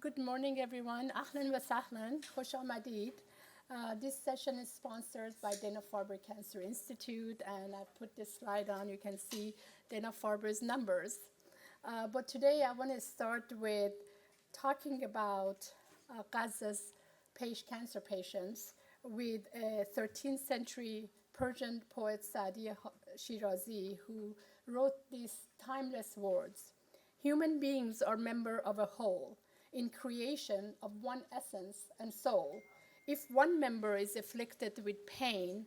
Good morning, everyone. Ahlan wa sahlan. Khosh amadid. This session is sponsored by Dana-Farber Cancer Institute, and I put this slide on. You can see Dana-Farber's numbers. But today I want to start with talking about Gaza's cancer patients with a 13th century Persian poet Saadi Shirazi, who wrote these timeless words. Human beings are members of a whole, in creation of one essence and soul. If one member is afflicted with pain,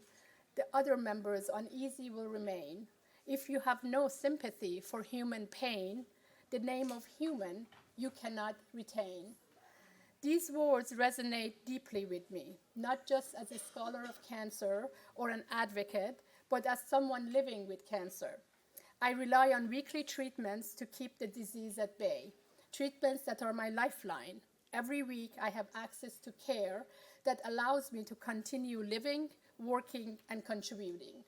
the other members uneasy will remain. If you have no sympathy for human pain, the name of human you cannot retain. These words resonate deeply with me, not just as a scholar of cancer or an advocate, but as someone living with cancer. I rely on weekly treatments to keep the disease at bay, treatments that are my lifeline. Every week I have access to care that allows me to continue living, working, and contributing.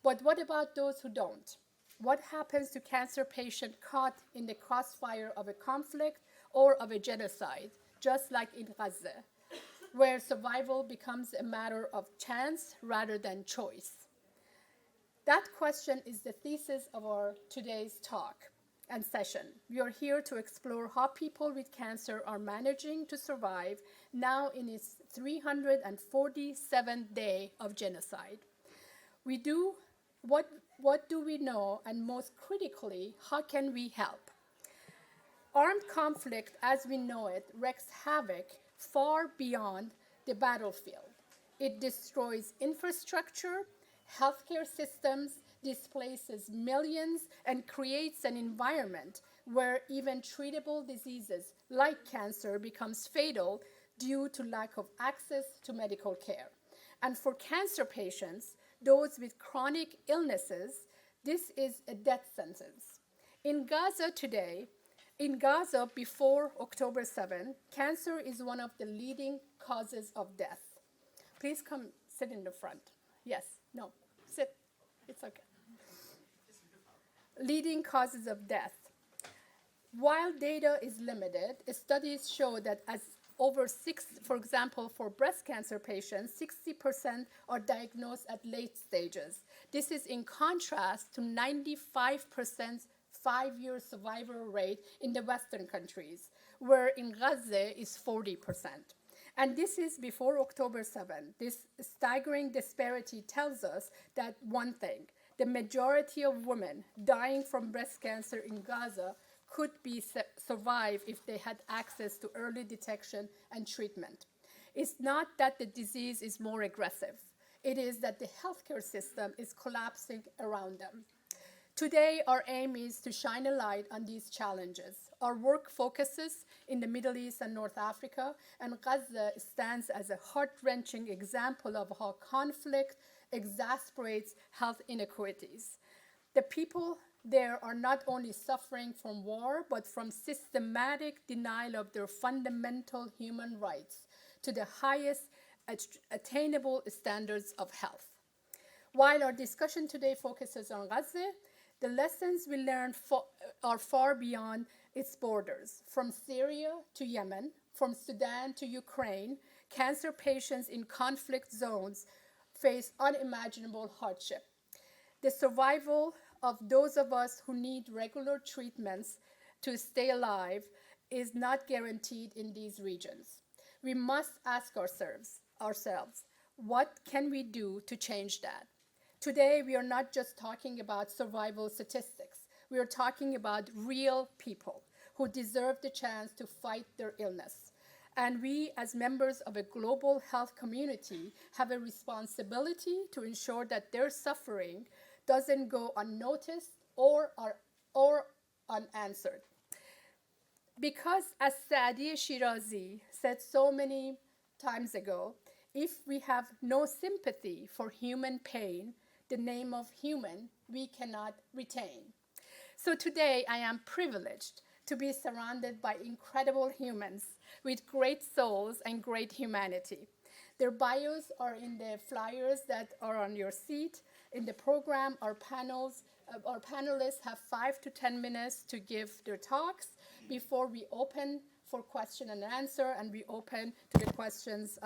But what about those who don't? What happens to cancer patients caught in the crossfire of a conflict or of a genocide, just like in Gaza, where survival becomes a matter of chance rather than choice? That question is the thesis of our today's talk and session. We are here to explore how people with cancer are managing to survive now in its 347th day of genocide. What do we know, and most critically, how can we help? Armed conflict as we know it wreaks havoc far beyond the battlefield. It destroys infrastructure, healthcare systems, displaces millions, and creates an environment where even treatable diseases like cancer becomes fatal due to lack of access to medical care. And for cancer patients, those with chronic illnesses, this is a death sentence. In Gaza before October 7, cancer is one of the leading causes of death. Please come sit in the front. Yes, no, sit. It's okay. Leading causes of death. While data is limited, studies show that for example, for breast cancer patients, 60% are diagnosed at late stages. This is in contrast to 95% 5-year survival rate in the Western countries, where in Gaza is 40%. And this is before October 7. This staggering disparity tells us that one thing, the majority of women dying from breast cancer in Gaza could survive if they had access to early detection and treatment. It's not that the disease is more aggressive. It is that the healthcare system is collapsing around them. Today, our aim is to shine a light on these challenges. Our work focuses in the Middle East and North Africa, and Gaza stands as a heart-wrenching example of how conflict exasperates health inequities. The people there are not only suffering from war, but from systematic denial of their fundamental human rights to the highest attainable standards of health. While our discussion today focuses on Gaza, the lessons we learned are far beyond its borders. From Syria to Yemen, from Sudan to Ukraine, cancer patients in conflict zones face unimaginable hardship. The survival of those of us who need regular treatments to stay alive is not guaranteed in these regions. We must ask ourselves, what can we do to change that? Today, we are not just talking about survival statistics. We are talking about real people who deserve the chance to fight their illness. And we, as members of a global health community, have a responsibility to ensure that their suffering doesn't go unnoticed or unanswered. Because, as Saadi Shirazi said so many times ago, if we have no sympathy for human pain, the name of human we cannot retain. So today I am privileged to be surrounded by incredible humans with great souls and great humanity. Their bios are in the flyers that are on your seat. In the program, our panelists have 5 to 10 minutes to give their talks before we open for question and answer, and we open to the questions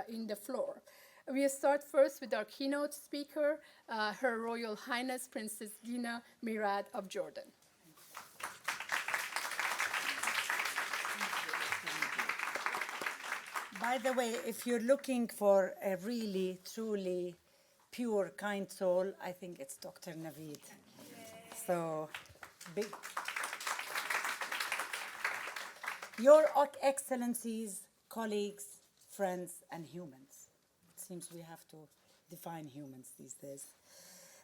in the floor. We'll start first with our keynote speaker, Her Royal Highness Princess Dina Mirad of Jordan. By the way, if you're looking for a really, truly pure, kind soul, I think it's Dr. Naveed. So, big. Your Excellencies, colleagues, friends, and humans. It seems we have to define humans these days.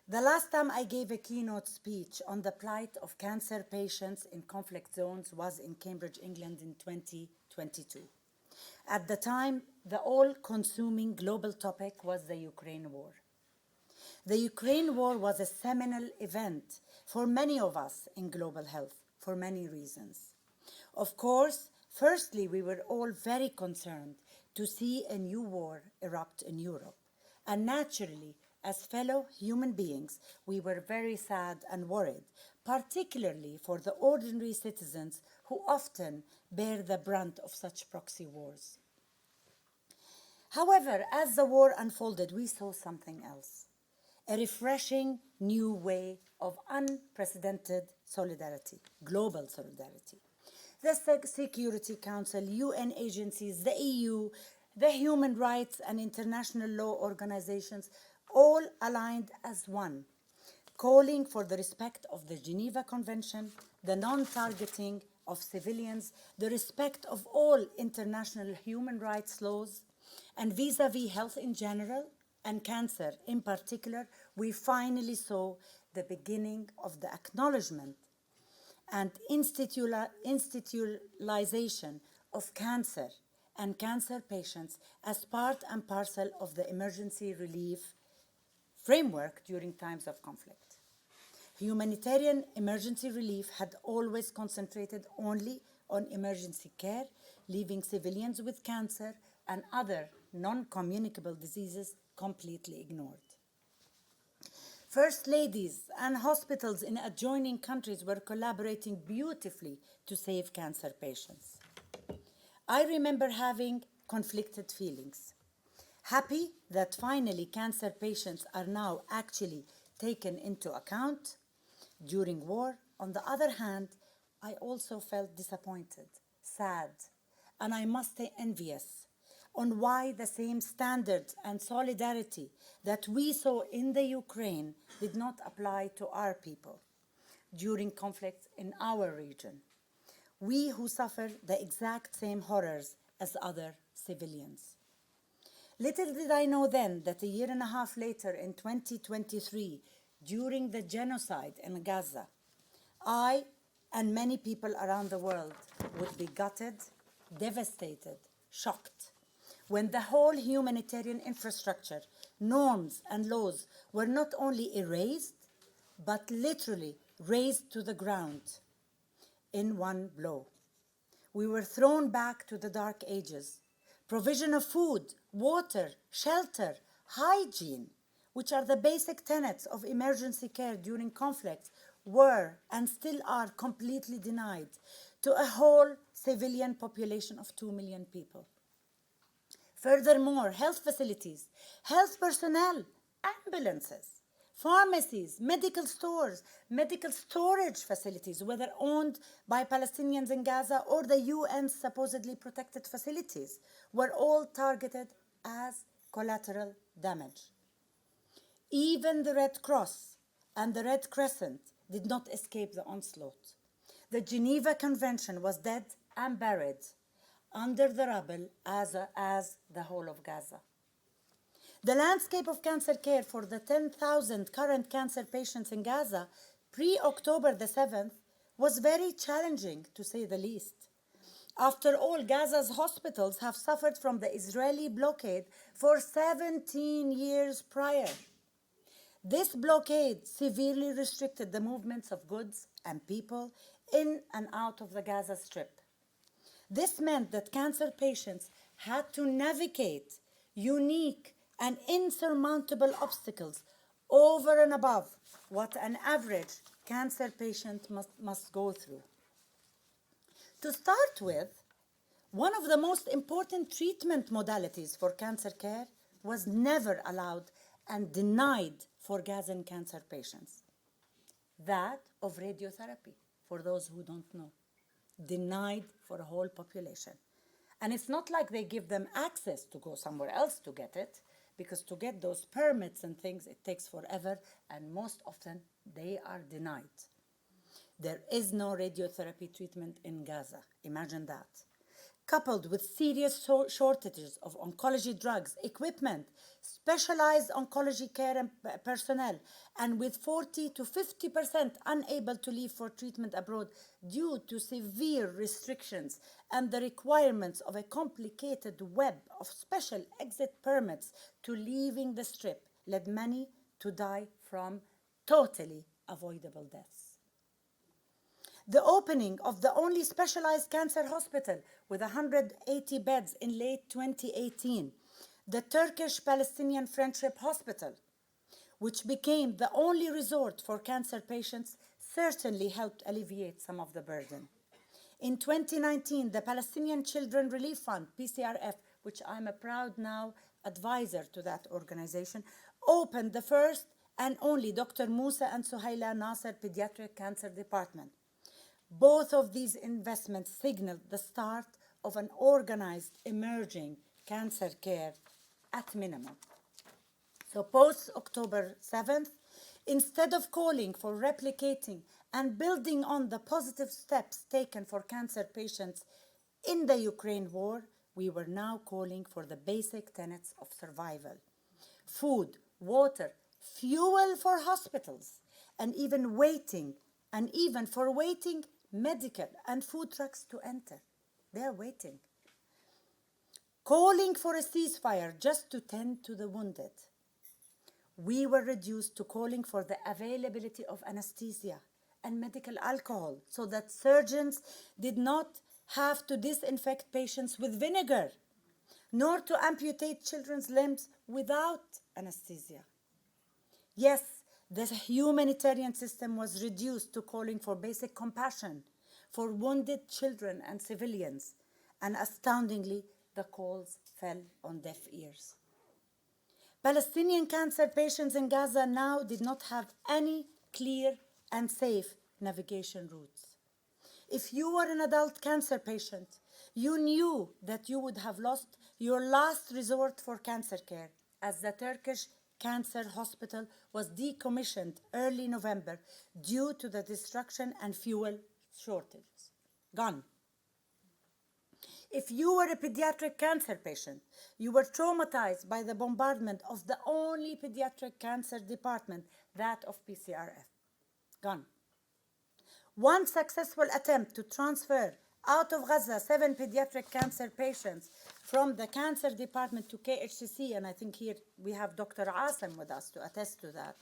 The last time I gave a keynote speech on the plight of cancer patients in conflict zones was in Cambridge, England in 2022. At the time, the all-consuming global topic was the Ukraine war. The Ukraine war was a seminal event for many of us in global health, for many reasons. Of course, firstly, we were all very concerned to see a new war erupt in Europe. And naturally, as fellow human beings, we were very sad and worried, particularly for the ordinary citizens who often bear the brunt of such proxy wars. However, as the war unfolded, we saw something else, a refreshing new way of unprecedented solidarity, global solidarity. The Security Council, UN agencies, the EU, the human rights and international law organizations all aligned as one, calling for the respect of the Geneva Convention, the non-targeting of civilians, the respect of all international human rights laws, and vis-à-vis health in general and cancer in particular, we finally saw the beginning of the acknowledgement and institutionalization of cancer and cancer patients as part and parcel of the emergency relief framework during times of conflict. Humanitarian emergency relief had always concentrated only on emergency care, leaving civilians with cancer and other non-communicable diseases completely ignored. First ladies and hospitals in adjoining countries were collaborating beautifully to save cancer patients. I remember having conflicted feelings. Happy that finally cancer patients are now actually taken into account during war. On the other hand, I also felt disappointed, sad, and I must say envious on why the same standards and solidarity that we saw in the Ukraine did not apply to our people during conflicts in our region. We who suffer the exact same horrors as other civilians. Little did I know then that a year and a half later in 2023, during the genocide in Gaza, I and many people around the world would be gutted, devastated, shocked, when the whole humanitarian infrastructure, norms and laws were not only erased, but literally razed to the ground in one blow. We were thrown back to the dark ages. Provision of food, water, shelter, hygiene, which are the basic tenets of emergency care during conflicts, were and still are completely denied to a whole civilian population of 2 million people. Furthermore, health facilities, health personnel, ambulances, pharmacies, medical stores, medical storage facilities, whether owned by Palestinians in Gaza or the UN's supposedly protected facilities, were all targeted as collateral damage. Even the Red Cross and the Red Crescent did not escape the onslaught. The Geneva Convention was dead and buried under the rubble as the whole of Gaza. The landscape of cancer care for the 10,000 current cancer patients in Gaza pre-October the 7th was very challenging, to say the least. After all, Gaza's hospitals have suffered from the Israeli blockade for 17 years prior. This blockade severely restricted the movements of goods and people in and out of the Gaza Strip. This meant that cancer patients had to navigate unique and insurmountable obstacles over and above what an average cancer patient must go through. To start with, one of the most important treatment modalities for cancer care was never allowed and denied for Gazan cancer patients. That of radiotherapy, for those who don't know. Denied for a whole population. And it's not like they give them access to go somewhere else to get it, because to get those permits and things, it takes forever, and most often they are denied. There is no radiotherapy treatment in Gaza. Imagine that. Coupled with serious shortages of oncology drugs, equipment, specialized oncology care and personnel, and with 40 to 50% unable to leave for treatment abroad due to severe restrictions and the requirements of a complicated web of special exit permits to leaving the Strip, led many to die from totally avoidable deaths. The opening of the only specialized cancer hospital with 180 beds in late 2018, the Turkish-Palestinian Friendship Hospital, which became the only resort for cancer patients, certainly helped alleviate some of the burden. In 2019, the Palestinian Children Relief Fund, PCRF, which I'm a proud now advisor to that organization, opened the first and only Dr. Musa and Suhaila Nasser Pediatric Cancer Department. Both of these investments signaled the start of an organized, emerging cancer care at minimum. So post-October 7th, instead of calling for replicating and building on the positive steps taken for cancer patients in the Ukraine war, we were now calling for the basic tenets of survival. Food, water, fuel for hospitals, and even for waiting medical and food trucks to enter. They're waiting. Calling for a ceasefire just to tend to the wounded. We were reduced to calling for the availability of anesthesia and medical alcohol so that surgeons did not have to disinfect patients with vinegar, nor to amputate children's limbs without anesthesia. Yes, the humanitarian system was reduced to calling for basic compassion for wounded children and civilians, and astoundingly, the calls fell on deaf ears. Palestinian cancer patients in Gaza now did not have any clear and safe navigation routes. If you were an adult cancer patient, you knew that you would have lost your last resort for cancer care, as the Turkish Cancer Hospital was decommissioned early November due to the destruction and fuel shortages. Gone. If you were a pediatric cancer patient, you were traumatized by the bombardment of the only pediatric cancer department, that of PCRF. Gone. One successful attempt to transfer out of Gaza 7 pediatric cancer patients from the cancer department to KHCC, and I think here we have Dr. Asim with us to attest to that,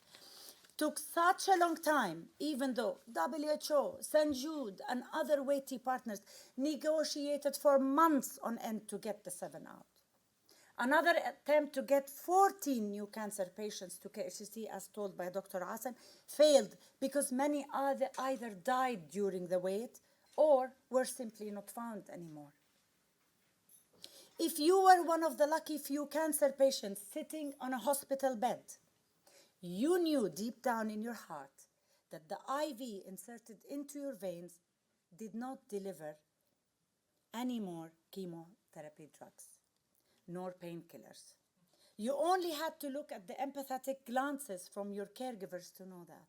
took such a long time, even though WHO, St. Jude, and other weighty partners negotiated for months on end to get the 7 out. Another attempt to get 14 new cancer patients to KHCC, as told by Dr. Asim, failed because many either died during the wait or were simply not found anymore. If you were one of the lucky few cancer patients sitting on a hospital bed, you knew deep down in your heart that the IV inserted into your veins did not deliver any more chemotherapy drugs, nor painkillers. You only had to look at the empathetic glances from your caregivers to know that.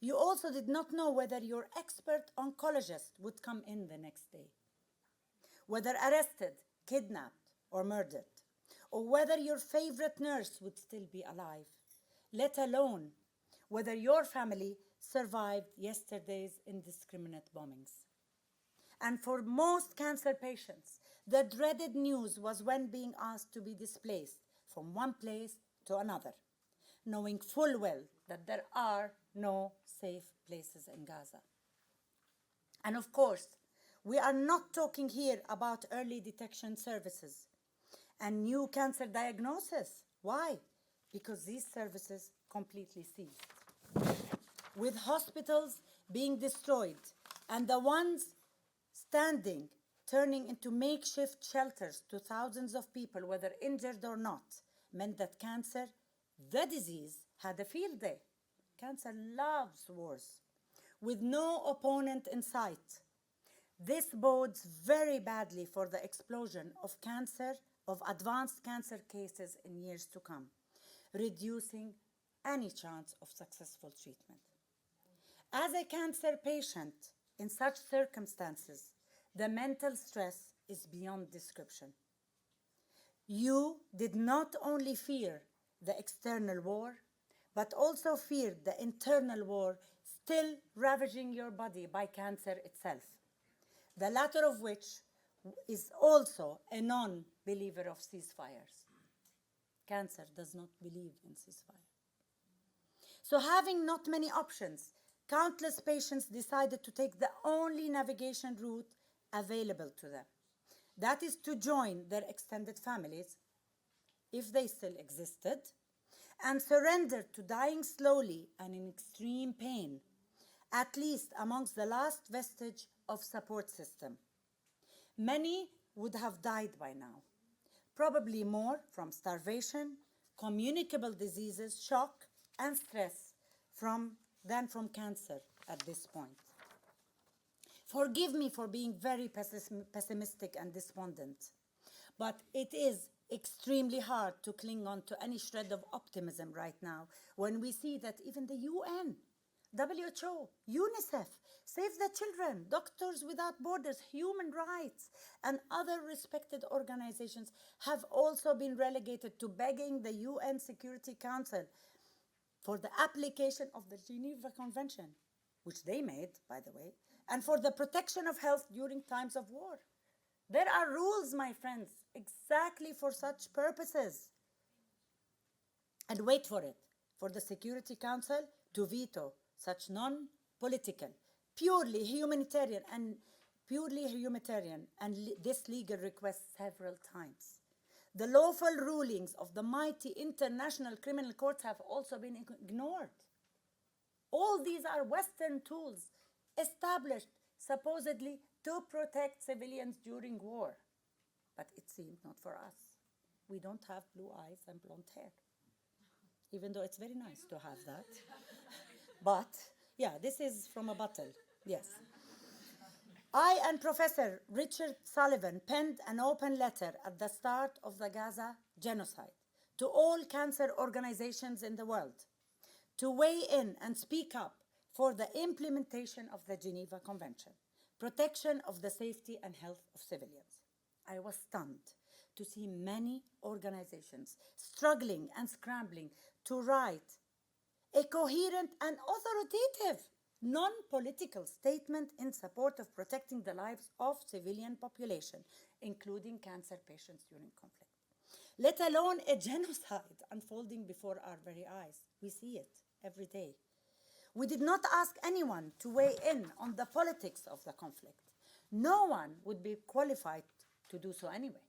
You also did not know whether your expert oncologist would come in the next day, whether arrested, kidnapped, or murdered, or whether your favorite nurse would still be alive, let alone whether your family survived yesterday's indiscriminate bombings. And for most cancer patients, the dreaded news was when being asked to be displaced from one place to another, knowing full well that there are no safe places in Gaza. And of course, we are not talking here about early detection services and new cancer diagnosis. Why? Because these services completely ceased. With hospitals being destroyed and the ones standing, turning into makeshift shelters to thousands of people, whether injured or not, meant that cancer, the disease, had a field day. Cancer loves wars, with no opponent in sight. This bodes very badly for the explosion of cancer, of advanced cancer cases in years to come, reducing any chance of successful treatment. As a cancer patient in such circumstances, the mental stress is beyond description. You did not only fear the external war, but also feared the internal war still ravaging your body by cancer itself, the latter of which is also a non-believer of ceasefires. Cancer does not believe in ceasefire. So having not many options, countless patients decided to take the only navigation route available to them. That is to join their extended families, if they still existed, and surrender to dying slowly and in extreme pain, at least amongst the last vestige of support system. Many would have died by now, probably more from starvation, communicable diseases, shock, and stress than from cancer at this point. Forgive me for being very pessimistic and despondent, but it is extremely hard to cling on to any shred of optimism right now when we see that even the UN, WHO, UNICEF, Save the Children, Doctors Without Borders, Human Rights, and other respected organizations have also been relegated to begging the UN Security Council for the application of the Geneva Convention, which they made, by the way, and for the protection of health during times of war. There are rules, my friends, exactly for such purposes. And wait for it, for the Security Council to veto such non-political, purely humanitarian and this legal request several times. The lawful rulings of the mighty international criminal courts have also been ignored. All these are Western tools established supposedly to protect civilians during war. But it seemed not for us. We don't have blue eyes and blonde hair, even though it's very nice to have that. But, yeah, this is from a bottle, yes. I and Professor Richard Sullivan penned an open letter at the start of the Gaza genocide to all cancer organizations in the world to weigh in and speak up for the implementation of the Geneva Convention, protection of the safety and health of civilians. I was stunned to see many organizations struggling and scrambling to write a coherent and authoritative non-political statement in support of protecting the lives of civilian population, including cancer patients during conflict, let alone a genocide unfolding before our very eyes. We see it every day. We did not ask anyone to weigh in on the politics of the conflict. No one would be qualified to do so anyway.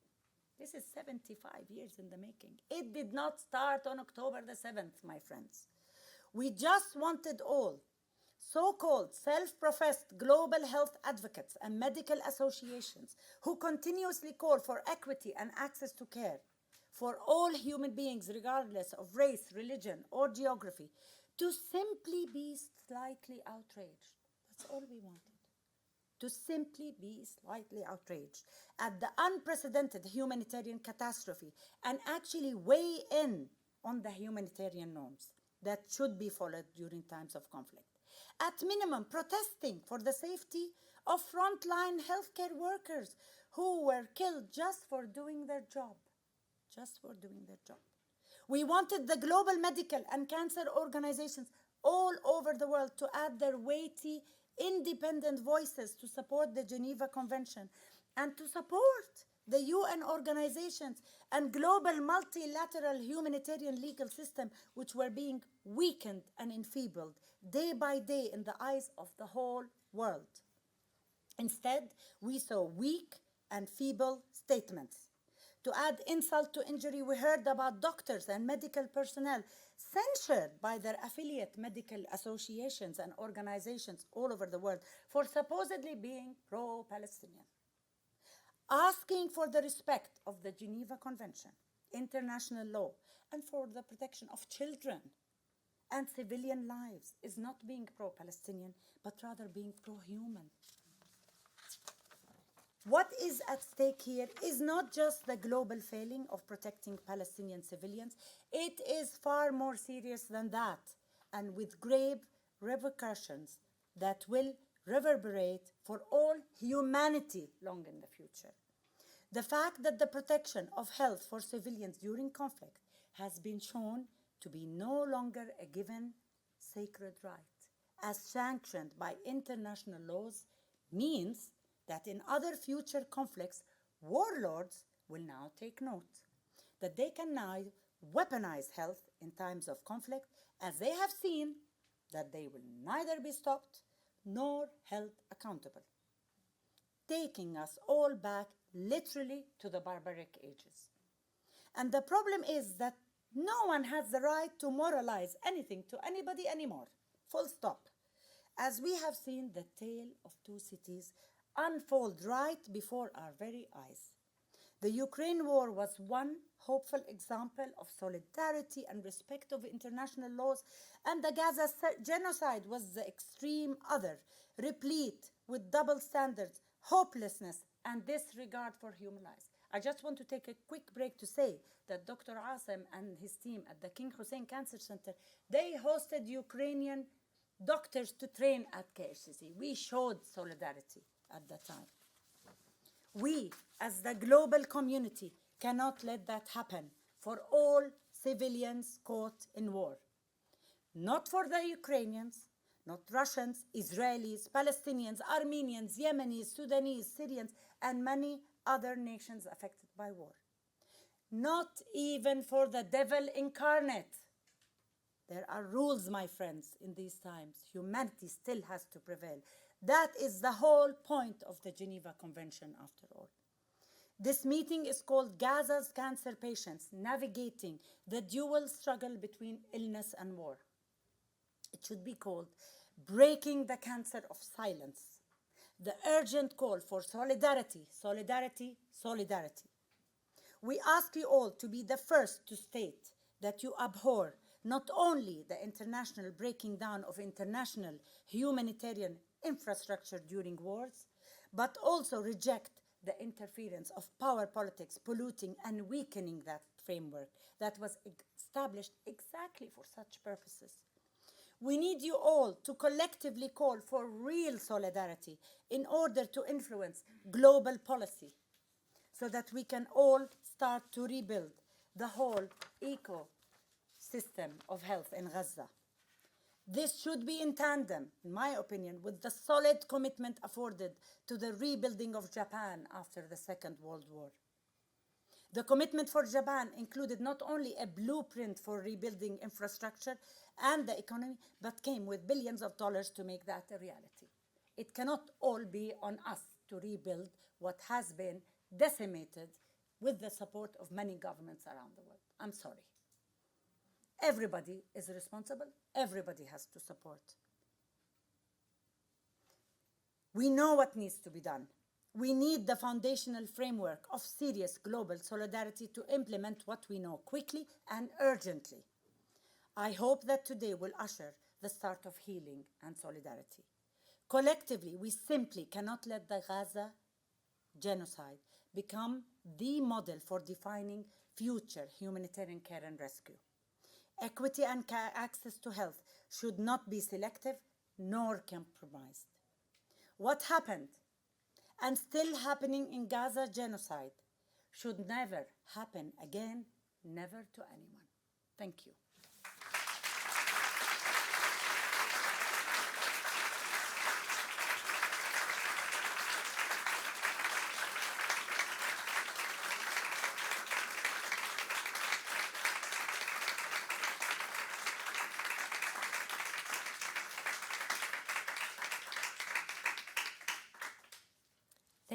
This is 75 years in the making. It did not start on October the 7th, my friends. We just wanted all so-called self-professed global health advocates and medical associations who continuously call for equity and access to care for all human beings, regardless of race, religion, or geography, to simply be slightly outraged. That's all we wanted. To simply be slightly outraged at the unprecedented humanitarian catastrophe and actually weigh in on the humanitarian norms that should be followed during times of conflict. At minimum, protesting for the safety of frontline healthcare workers who were killed just for doing their job. Just for doing their job. We wanted the global medical and cancer organizations all over the world to add their weighty, independent voices to support the Geneva Convention and to support the UN organizations and global multilateral humanitarian legal system, which were being weakened and enfeebled day by day in the eyes of the whole world. Instead, we saw weak and feeble statements To add insult to injury, we heard about doctors and medical personnel censured by their affiliate medical associations and organizations all over the world for supposedly being pro-Palestinian. Asking for the respect of the Geneva Convention, international law, and for the protection of children and civilian lives is not being pro-Palestinian, but rather being pro-human. What is at stake here is not just the global failing of protecting Palestinian civilians. It is far more serious than that, and with grave repercussions that will reverberate for all humanity long in the future. The fact that the protection of health for civilians during conflict has been shown to be no longer a given sacred right, as sanctioned by international laws, means that in other future conflicts, warlords will now take note that they can now weaponize health in times of conflict, as they have seen that they will neither be stopped nor held accountable, taking us all back literally to the barbaric ages. And the problem is that no one has the right to moralize anything to anybody anymore, full stop, as we have seen the tale of two cities unfold right before our very eyes. The Ukraine war was one hopeful example of solidarity and respect of international laws, and the Gaza genocide was the extreme other, replete with double standards, hopelessness, and disregard for human lives. I just want to take a quick break to say that Dr. Asim and his team at the King Hussein Cancer Center, they hosted Ukrainian doctors to train at KHCC. We showed solidarity at that time. We, as the global community, cannot let that happen for all civilians caught in war. Not for the Ukrainians, not Russians, Israelis, Palestinians, Armenians, Yemenis, Sudanese, Syrians, and many other nations affected by war. Not even for the devil incarnate. There are rules, my friends, in these times. Humanity still has to prevail. That is the whole point of the Geneva Convention, after all. This meeting is called Gaza's Cancer Patients, Navigating the Dual Struggle Between Illness and War. It should be called Breaking the Cancer of Silence. The urgent call for solidarity, solidarity, solidarity. We ask you all to be the first to state that you abhor not only the international breaking down of international humanitarian infrastructure during wars, but also reject the interference of power politics, polluting and weakening that framework that was established exactly for such purposes. We need you all to collectively call for real solidarity in order to influence global policy, so that we can all start to rebuild the whole ecosystem of health in Gaza. This should be in tandem, in my opinion, with the solid commitment afforded to the rebuilding of Japan after the Second World War. The commitment for Japan included not only a blueprint for rebuilding infrastructure and the economy, but came with billions of dollars to make that a reality. It cannot all be on us to rebuild what has been decimated with the support of many governments around the world. I'm sorry. Everybody is responsible. Everybody has to support. We know what needs to be done. We need the foundational framework of serious global solidarity to implement what we know quickly and urgently. I hope that today will usher the start of healing and solidarity. Collectively, we simply cannot let the Gaza genocide become the model for defining future humanitarian care and rescue. Equity and access to health should not be selective nor compromised. What happened and still happening in Gaza genocide should never happen again, never to anyone. Thank you.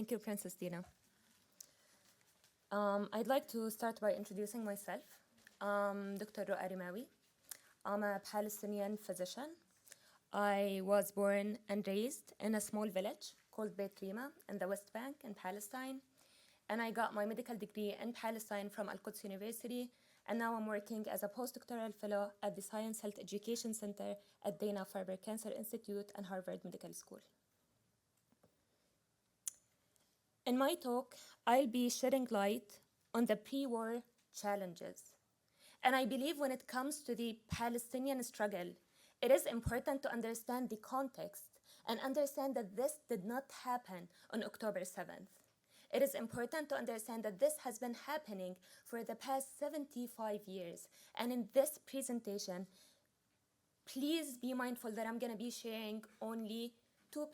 Thank you, Princess Dina. I'd like to start by introducing myself. Dr. Ru'a Rimawi. I'm a Palestinian physician. I was born and raised in a small village called Beit Rima in the West Bank in Palestine. And I got my medical degree in Palestine from Al-Quds University. And now I'm working as a postdoctoral fellow at the Science Health Education Center at Dana-Farber Cancer Institute and Harvard Medical School. In my talk, I'll be shedding light on the pre-war challenges. And I believe when it comes to the Palestinian struggle, it is important to understand the context and understand that this did not happen on October 7th. It is important to understand that this has been happening for the past 75 years. And in this presentation, please be mindful that I'm going to be sharing only 2%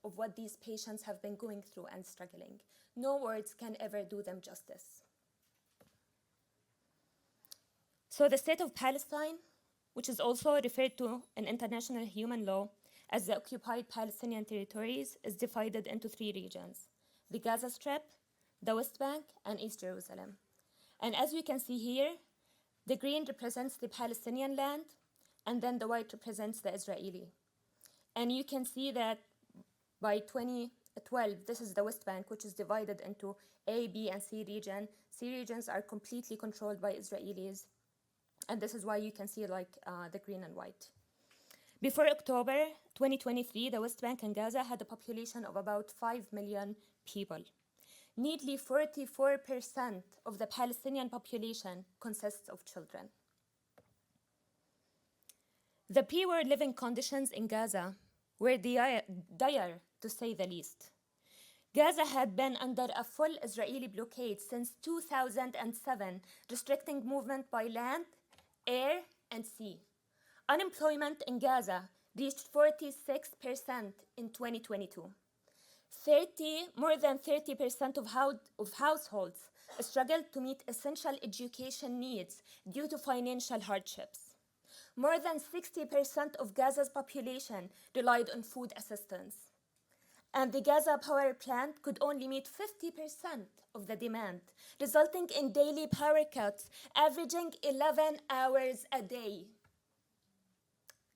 of what these patients have been going through and struggling. No words can ever do them justice. So the state of Palestine, which is also referred to in international human law as the occupied Palestinian territories, is divided into 3 regions: the Gaza Strip, the West Bank, and East Jerusalem. And as we can see here, the green represents the Palestinian land, and then the white represents the Israeli. And you can see that by 2012, this is the West Bank, which is divided into A, B, and C region. C regions are completely controlled by Israelis, and this is why you can see the green and white. Before October 2023, the West Bank and Gaza had a population of about 5 million people. Nearly 44% of the Palestinian population consists of children. The pre-war living conditions in Gaza were dire, to say the least. Gaza had been under a full Israeli blockade since 2007, restricting movement by land, air, and sea. Unemployment in Gaza reached 46% in 2022. More than 30% of households struggled to meet essential education needs due to financial hardships. More than 60% of Gaza's population relied on food assistance. And the Gaza power plant could only meet 50% of the demand, resulting in daily power cuts averaging 11 hours a day.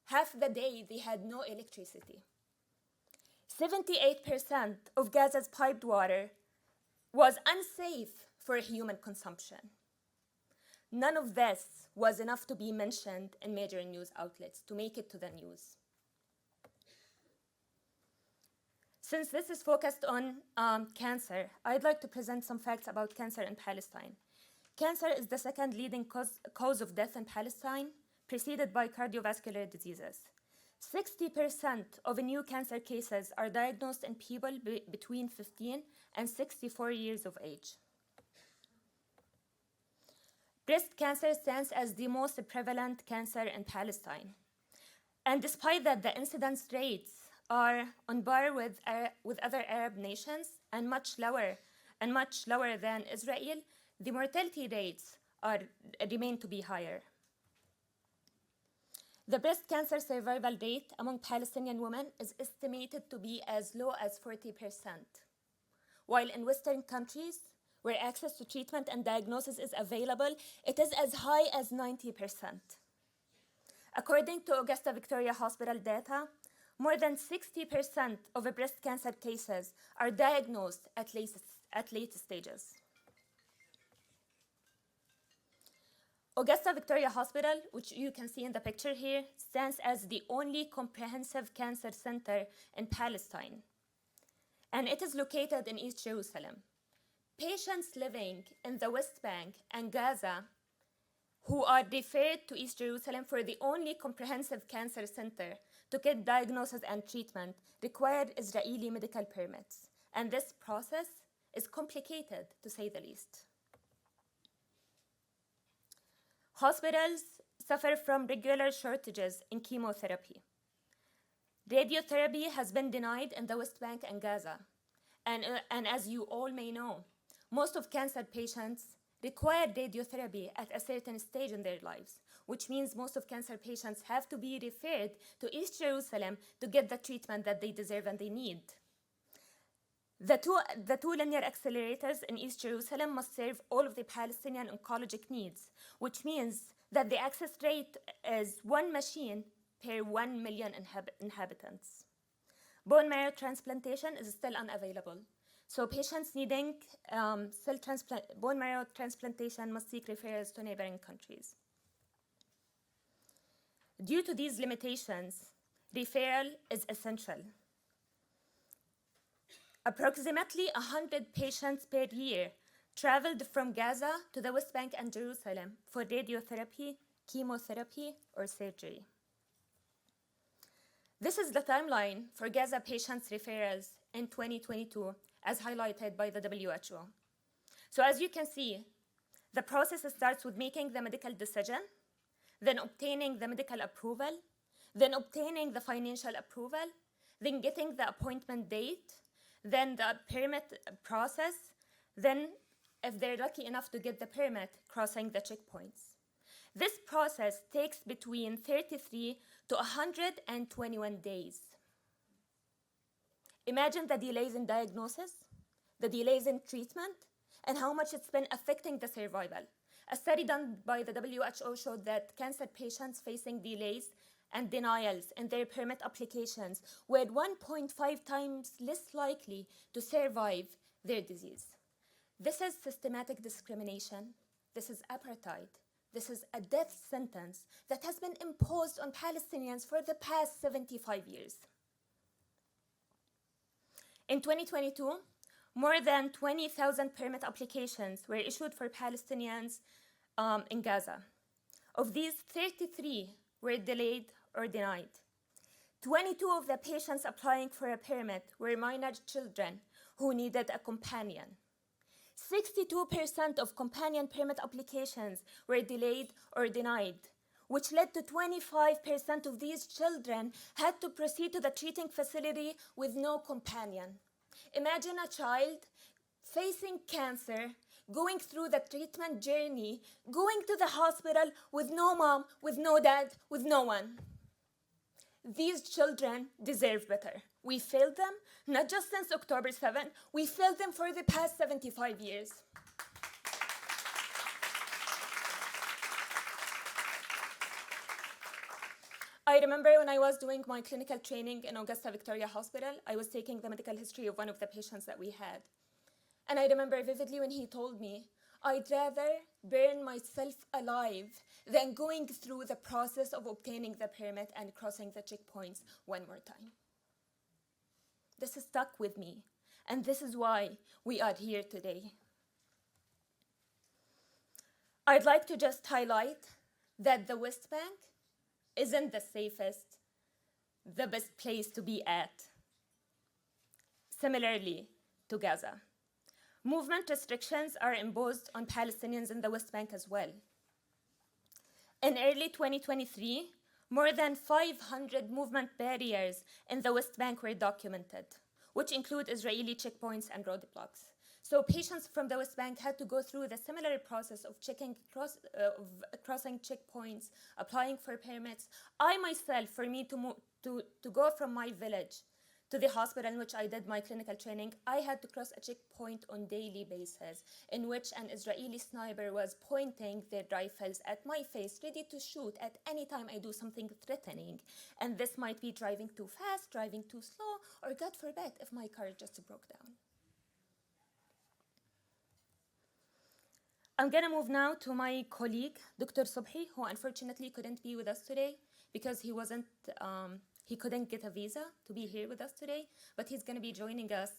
Half the day they had no electricity. 78% of Gaza's piped water was unsafe for human consumption. None of this was enough to be mentioned in major news outlets, to make it to the news. Since this is focused on cancer, I'd like to present some facts about cancer in Palestine. Cancer is the second leading cause of death in Palestine, preceded by cardiovascular diseases. 60% of new cancer cases are diagnosed in people between 15 and 64 years of age. Breast cancer stands as the most prevalent cancer in Palestine. And despite that, the incidence rates are on par with other Arab nations and much lower than Israel, the mortality rates remain to be higher. The breast cancer survival rate among Palestinian women is estimated to be as low as 40%, while in Western countries, where access to treatment and diagnosis is available, it is as high as 90%. According to Augusta Victoria Hospital data, more than 60% of breast cancer cases are diagnosed at late stages. Augusta Victoria Hospital, which you can see in the picture here, stands as the only comprehensive cancer center in Palestine, and it is located in East Jerusalem. Patients living in the West Bank and Gaza who are referred to East Jerusalem for the only comprehensive cancer center to get diagnosis and treatment require Israeli medical permits, and this process is complicated, to say the least. Hospitals suffer from regular shortages in chemotherapy. Radiotherapy has been denied in the West Bank and Gaza. And as you all may know, most of cancer patients require radiotherapy at a certain stage in their lives, which means most of cancer patients have to be referred to East Jerusalem to get the treatment that they deserve and they need. The two linear accelerators in East Jerusalem must serve all of the Palestinian oncologic needs, which means that the access rate is 1 machine per 1 million inhabitants. Bone marrow transplantation is still unavailable. So patients needing bone marrow transplantation must seek referrals to neighboring countries. Due to these limitations, referral is essential. Approximately 100 patients per year traveled from Gaza to the West Bank and Jerusalem for radiotherapy, chemotherapy, or surgery. This is the timeline for Gaza patients' referrals in 2022, as highlighted by the WHO. So as you can see, the process starts with making the medical decision, then obtaining the medical approval, then obtaining the financial approval, then getting the appointment date, then the permit process, then if they're lucky enough to get the permit, crossing the checkpoints. This process takes between 33 to 121 days. Imagine the delays in diagnosis, the delays in treatment, and how much it's been affecting the survival. A study done by the WHO showed that cancer patients facing delays and denials in their permit applications were 1.5 times less likely to survive their disease. This is systematic discrimination. This is apartheid. This is a death sentence that has been imposed on Palestinians for the past 75 years. In 2022, more than 20,000 permit applications were issued for Palestinians in Gaza. Of these, 33 were delayed or denied. 22 of the patients applying for a permit were minor children who needed a companion. 62% of companion permit applications were delayed or denied, which led to 25% of these children had to proceed to the treating facility with no companion. Imagine a child facing cancer, going through the treatment journey, going to the hospital with no mom, with no dad, with no one. These children deserve better. We failed them, not just since October 7, we failed them for the past 75 years. I remember when I was doing my clinical training in Augusta Victoria Hospital, I was taking the medical history of one of the patients that we had. And I remember vividly when he told me, I'd rather burn myself alive than going through the process of obtaining the permit and crossing the checkpoints one more time. This is stuck with me, and this is why we are here today. I'd like to just highlight that the West Bank isn't the safest, the best place to be at. Similarly to Gaza. Movement restrictions are imposed on Palestinians in the West Bank as well. In early 2023, more than 500 movement barriers in the West Bank were documented, which include Israeli checkpoints and roadblocks. So patients from the West Bank had to go through the similar process of crossing checkpoints, applying for permits. I myself, for me to go from my village to the hospital in which I did my clinical training, I had to cross a checkpoint on a daily basis, in which an Israeli sniper was pointing their rifles at my face, ready to shoot at any time I do something threatening. And this might be driving too fast, driving too slow, or God forbid, if my car just broke down. I'm gonna move now to my colleague, Dr. Subhi, who unfortunately couldn't be with us today because he couldn't get a visa to be here with us today, but he's gonna be joining us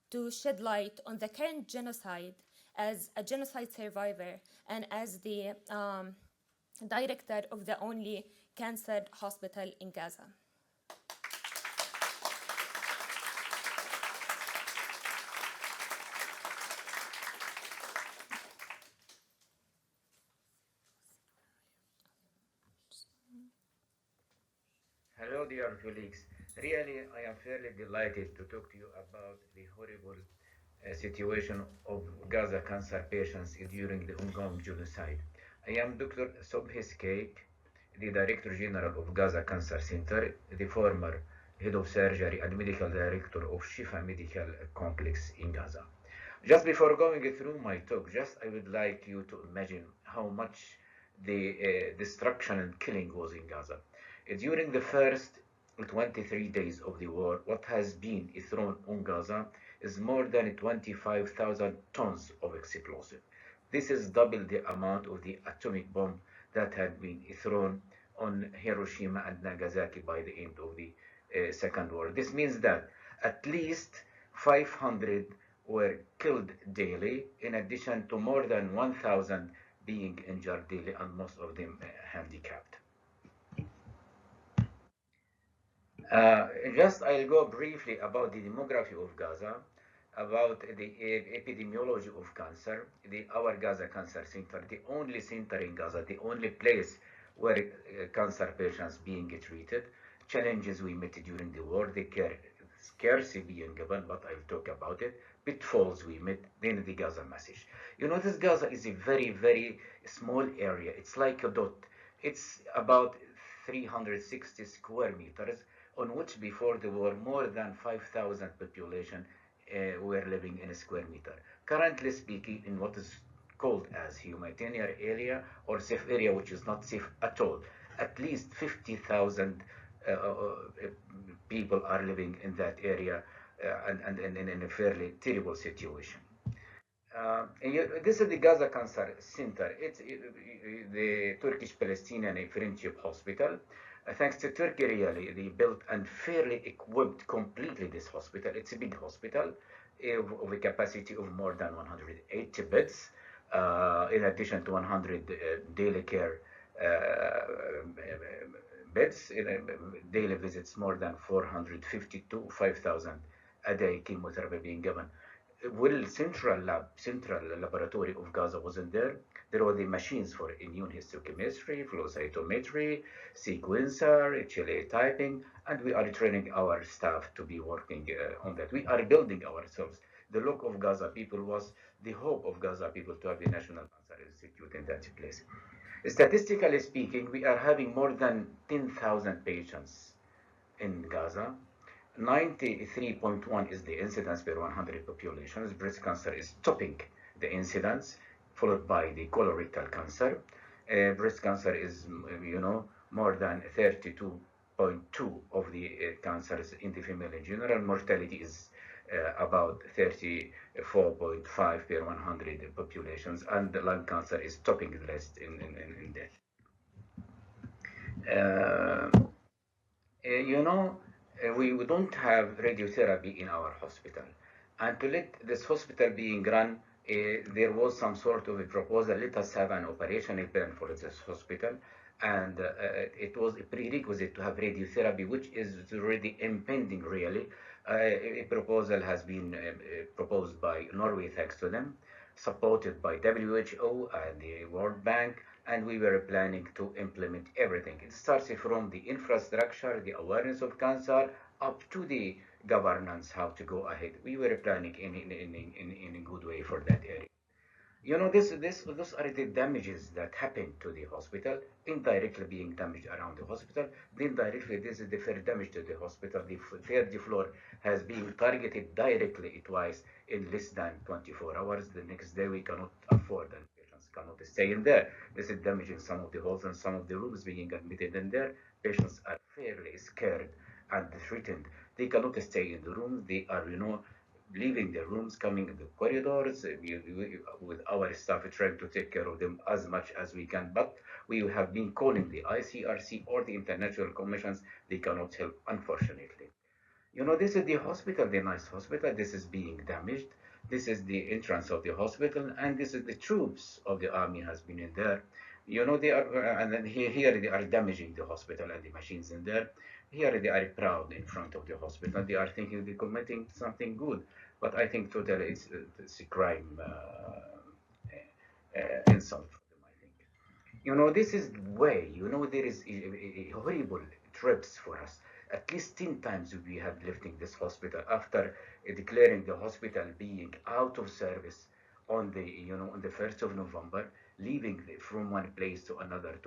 to shed light on the current genocide as a genocide survivor and as the director of the only cancer hospital in Gaza. Hello, dear colleagues. Really, I am fairly delighted to talk to you about the horrible situation of Gaza cancer patients during the ongoing genocide. I am Dr. Sobhi Skeik, the Director General of Gaza Cancer Center, the former head of surgery and medical director of Shifa Medical Complex in Gaza. Just before going through my talk, just I would like you to imagine how much the destruction and killing was in Gaza. During the first 23 days of the war, what has been thrown on Gaza is more than 25,000 tons of explosive. This is double the amount of the atomic bomb that had been thrown on Hiroshima and Nagasaki by the end of the Second War. This means that at least 500 were killed daily, in addition to more than 1,000 being injured daily, and most of them handicapped. Just I'll go briefly about the demography of Gaza, about the epidemiology of cancer. Our Gaza Cancer Center, the only center in Gaza, the only place where cancer patients being treated. Challenges we met during the war, the care scarcely being given, but I'll talk about it. Pitfalls we met, then the Gaza message. You notice Gaza is a very, very small area. It's like a dot. It's about 360 square meters, on which before the war more than 5,000 population were living in a square meter. Currently speaking, in what is called as humanitarian area or safe area, which is not safe at all, at least 50,000 people are living in that area and in a fairly terrible situation. This is the Gaza Cancer Center. It's the Turkish Palestinian Friendship Hospital. Thanks to Turkey, really, they built and fairly equipped completely this hospital. It's a big hospital of a capacity of more than 180 beds, in addition to 100 daily care beds, daily visits more than 450 to 5,000 a day, chemotherapy being given. Well, central laboratory of Gaza wasn't there. There were the machines for immune histochemistry, flow cytometry, sequencer, HLA typing, and we are training our staff to be working on that. We are building ourselves. The look of Gaza people was the hope of Gaza people to have the National Cancer Institute in that place. Statistically speaking, we are having more than 10,000 patients in Gaza. 93.1 is the incidence per 100 populations. Breast cancer is topping the incidence, followed by the colorectal cancer. Breast cancer is, more than 32.2 of the cancers in the female in general. Mortality is about 34.5 per 100 populations, and the lung cancer is topping the list in death. We don't have radiotherapy in our hospital. And to let this hospital being run, there was some sort of a proposal, let us have an operational plan for this hospital. And it was a prerequisite to have radiotherapy, which is already impending, really. A proposal has been proposed by Norway, thanks to them, supported by WHO and the World Bank, and we were planning to implement everything. It starts from the infrastructure, the awareness of cancer, up to the governance, how to go ahead. We were planning in a good way for that area. Those are the damages that happen to the hospital, indirectly being damaged around the hospital. Then directly, this is the third damage to the hospital. The third floor has been targeted directly twice in less than 24 hours. The next day, we cannot afford, and patients cannot stay in there. This is damaging some of the halls and some of the rooms being admitted in there. Patients are fairly scared and threatened. They cannot stay in the room. They are, leaving the rooms, coming in the corridors, with our staff trying to take care of them as much as we can. But we have been calling the ICRC or the international commissions. They cannot help, unfortunately. This is the hospital, the nice hospital. This is being damaged. This is the entrance of the hospital, and this is the troops of the army has been in there. They are, and then here they are damaging the hospital and the machines in there. Here they are proud in front of the hospital. They are thinking they're committing something good, but I think totally it's a crime insult for them, I think. This is way, there is a horrible trips for us. At least 10 times we have lifting this hospital after declaring the hospital being out of service on the 1st of November, leaving from one place to another,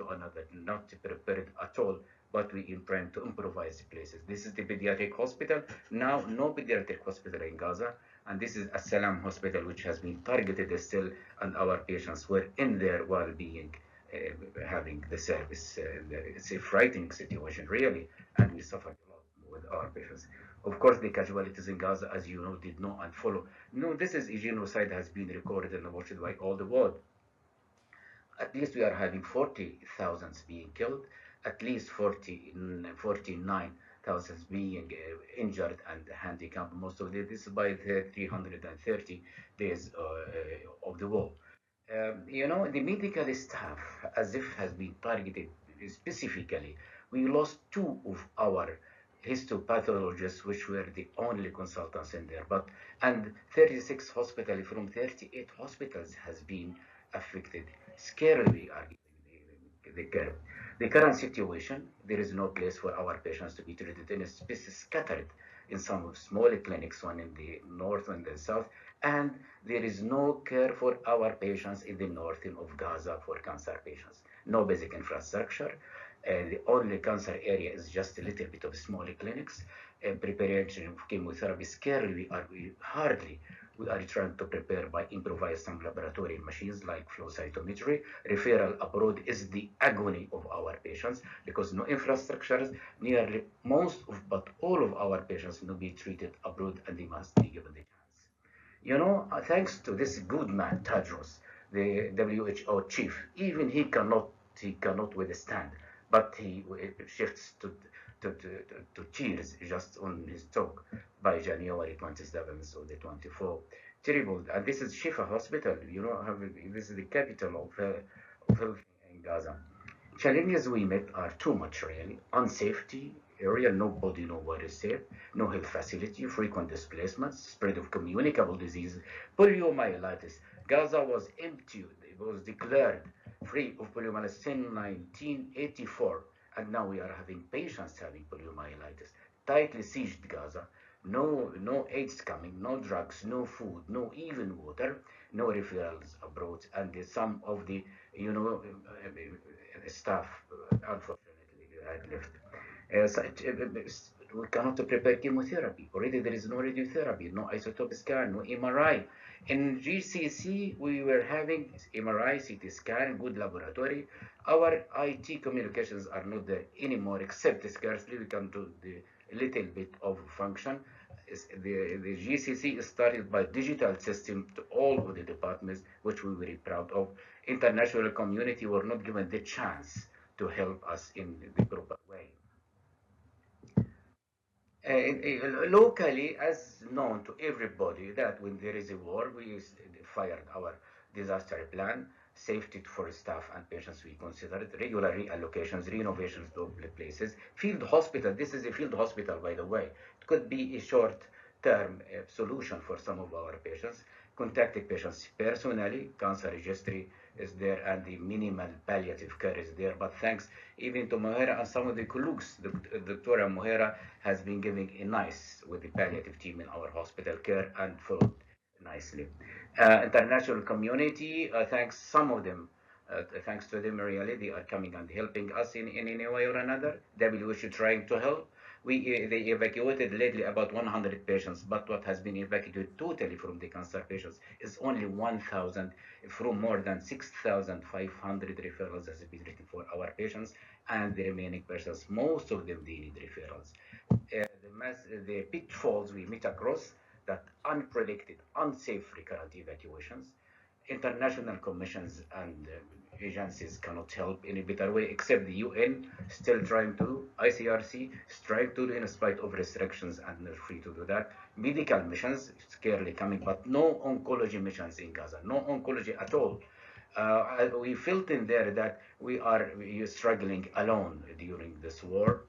not prepared at all. but we trying to improvise places. This is the pediatric hospital. Now, no pediatric hospital in Gaza, and this is a Salam hospital, which has been targeted still, and our patients were in there while being having the service. It's a frightening situation, really, and we suffered a lot with our patients. Of course, the casualties in Gaza, as you know, did not unfollow. No, this is a genocide has been recorded and watched by all the world. At least we are having 40,000 being killed, at least 49,000 being injured and handicapped. Most of this by the 330 days of the war. The medical staff, as if has been targeted specifically. We lost two of our histopathologists, which were the only consultants in there. And 36 hospitals from 38 hospitals has been affected. Scarily are the care. The current situation, there is no place for our patients to be treated, and it's scattered in some small clinics, one in the north and the south, and there is no care for our patients in the north of Gaza for cancer patients. No basic infrastructure. The only cancer area is just a little bit of small clinics. Preparation of chemotherapy, scarcely we are trying to prepare by improvise some laboratory machines like flow cytometry. Referral abroad is the agony of our patients because no infrastructures. Nearly most of, but all of our patients will be treated abroad, and they must be given the chance. Thanks to this good man, Tadros, the WHO chief, even he cannot withstand, but he shifts to tears just on his talk by January 27th or the 24th. Terrible. And this is Shifa Hospital, this is the capital of health in Gaza. Challenges we met are too much, really. Unsafety area, nobody know what is safe, no health facility, frequent displacements, spread of communicable diseases, poliomyelitis. Gaza was empty, it was declared free of poliomyelitis in 1984, and now we are having patients having poliomyelitis. Tightly sieged Gaza, no aids coming, no drugs, no food, no even water, no referrals abroad, and some of the staff, unfortunately, had left. We cannot prepare chemotherapy. Already there is no radiotherapy, no isotope scan, no MRI. In GCC, we were having MRI, CT scan, good laboratory. Our IT communications are not there anymore, except scarcely we can do the little bit of function. The GCC started by digital system to all of the departments, which we were very proud of. International community were not given the chance to help us in the proper way. Locally, as known to everybody, that when there is a war, we fired our disaster plan, safety for staff and patients we considered, regular reallocations, renovations to places, field hospital. This is a field hospital, by the way. It could be a short-term solution for some of our patients. Contacted patients personally, cancer registry is there, and the minimal palliative care is there. But thanks even to Mohera and some of the colleagues, Dr. Mohera has been giving a nice with the palliative team in our hospital care and followed nicely. International community, thanks some of them. Thanks to them, really, they are coming and helping us in any way or another. WHO trying to help. They evacuated lately about 100 patients, but what has been evacuated totally from the cancer patients is only 1,000 from more than 6,500 referrals has been written for our patients, and the remaining patients, most of them, they need referrals. The pitfalls we meet across that unpredicted, unsafe recurrent evacuations, international commissions and agencies cannot help in a better way, except the UN still trying to, ICRC is trying to do in spite of restrictions and they're free to do that. Medical missions scarcely coming, but no oncology missions in Gaza, no oncology at all. We felt in there that we are struggling alone during this war.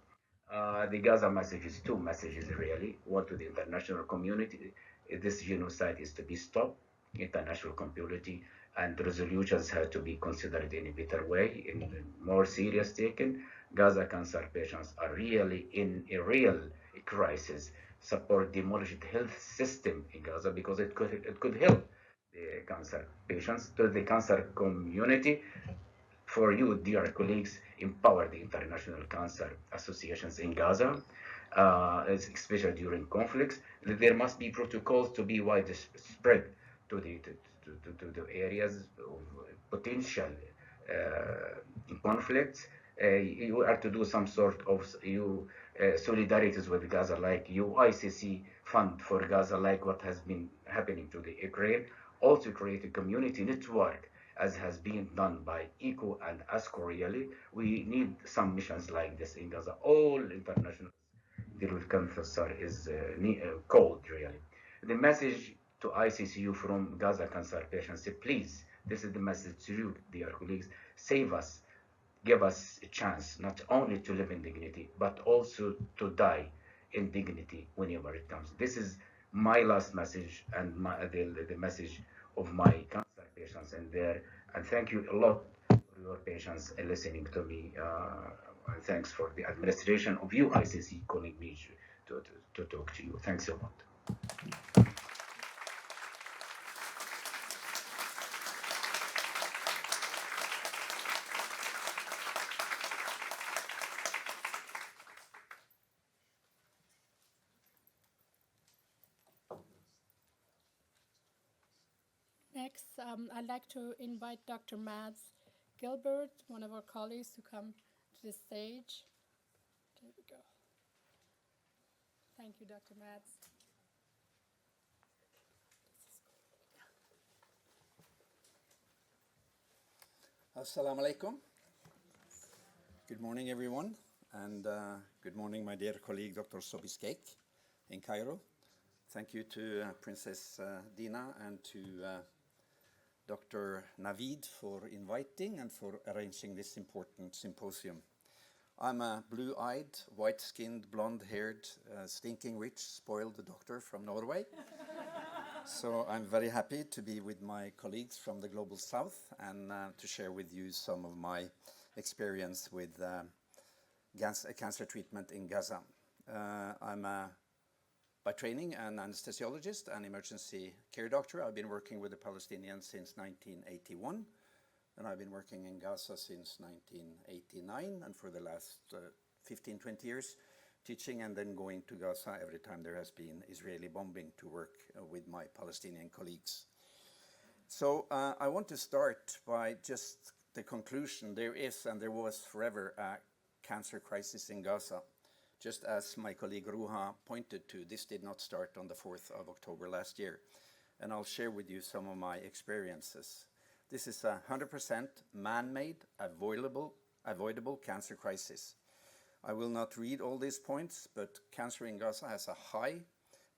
The Gaza message is two messages really. One to the international community, this genocide is to be stopped. International community and resolutions have to be considered in a better way, in more serious taken. Gaza cancer patients are really in a real crisis. Support demolished health system in Gaza because it could help the cancer patients, to the cancer community. For you, dear colleagues, empower the international cancer associations in Gaza, especially during conflicts. There must be protocols to be widespread to the areas of potential conflicts. You are to do some sort of solidarities with Gaza, like UICC fund for Gaza, like what has been happening to the Ukraine. Also create a community network, as has been done by ECO and ASCO. Really, we need some missions like this in Gaza. All international deal with cancer is called, really. The message to ICCU from Gaza cancer patients: please, this is the message to you, dear colleagues: save us, give us a chance not only to live in dignity, but also to die in dignity whenever it comes. This is my last message, and the message of my cancer patients in there. And thank you a lot for your patience in listening to me. And thanks for the administration of UICC calling me to talk to you. Thanks a lot. Next, I'd like to invite Dr. Mads Gilbert, one of our colleagues, to come to the stage. There we go. Thank you, Dr. Mads. Assalamu alaikum. Good morning, everyone, and good morning, my dear colleague, Dr. Sobiskeik in Cairo. Thank you to Princess Dina and to Dr. Navid for inviting and for arranging this important symposium. I'm a blue-eyed, white-skinned, blonde-haired, stinking rich, spoiled doctor from Norway. So I'm very happy to be with my colleagues from the Global South and to share with you some of my experience with cancer treatment in Gaza. I'm by training an anesthesiologist and emergency care doctor. I've been working with the Palestinians since 1981, and I've been working in Gaza since 1989, and for the last 15, 20 years, teaching and then going to Gaza every time there has been Israeli bombing to work with my Palestinian colleagues. So I want to start by just the conclusion. There is and there was forever a cancer crisis in Gaza. Just as my colleague Ruha pointed to, this did not start on the 4th of October last year. And I'll share with you some of my experiences. This is a 100% man-made, avoidable cancer crisis. I will not read all these points, but cancer in Gaza has a high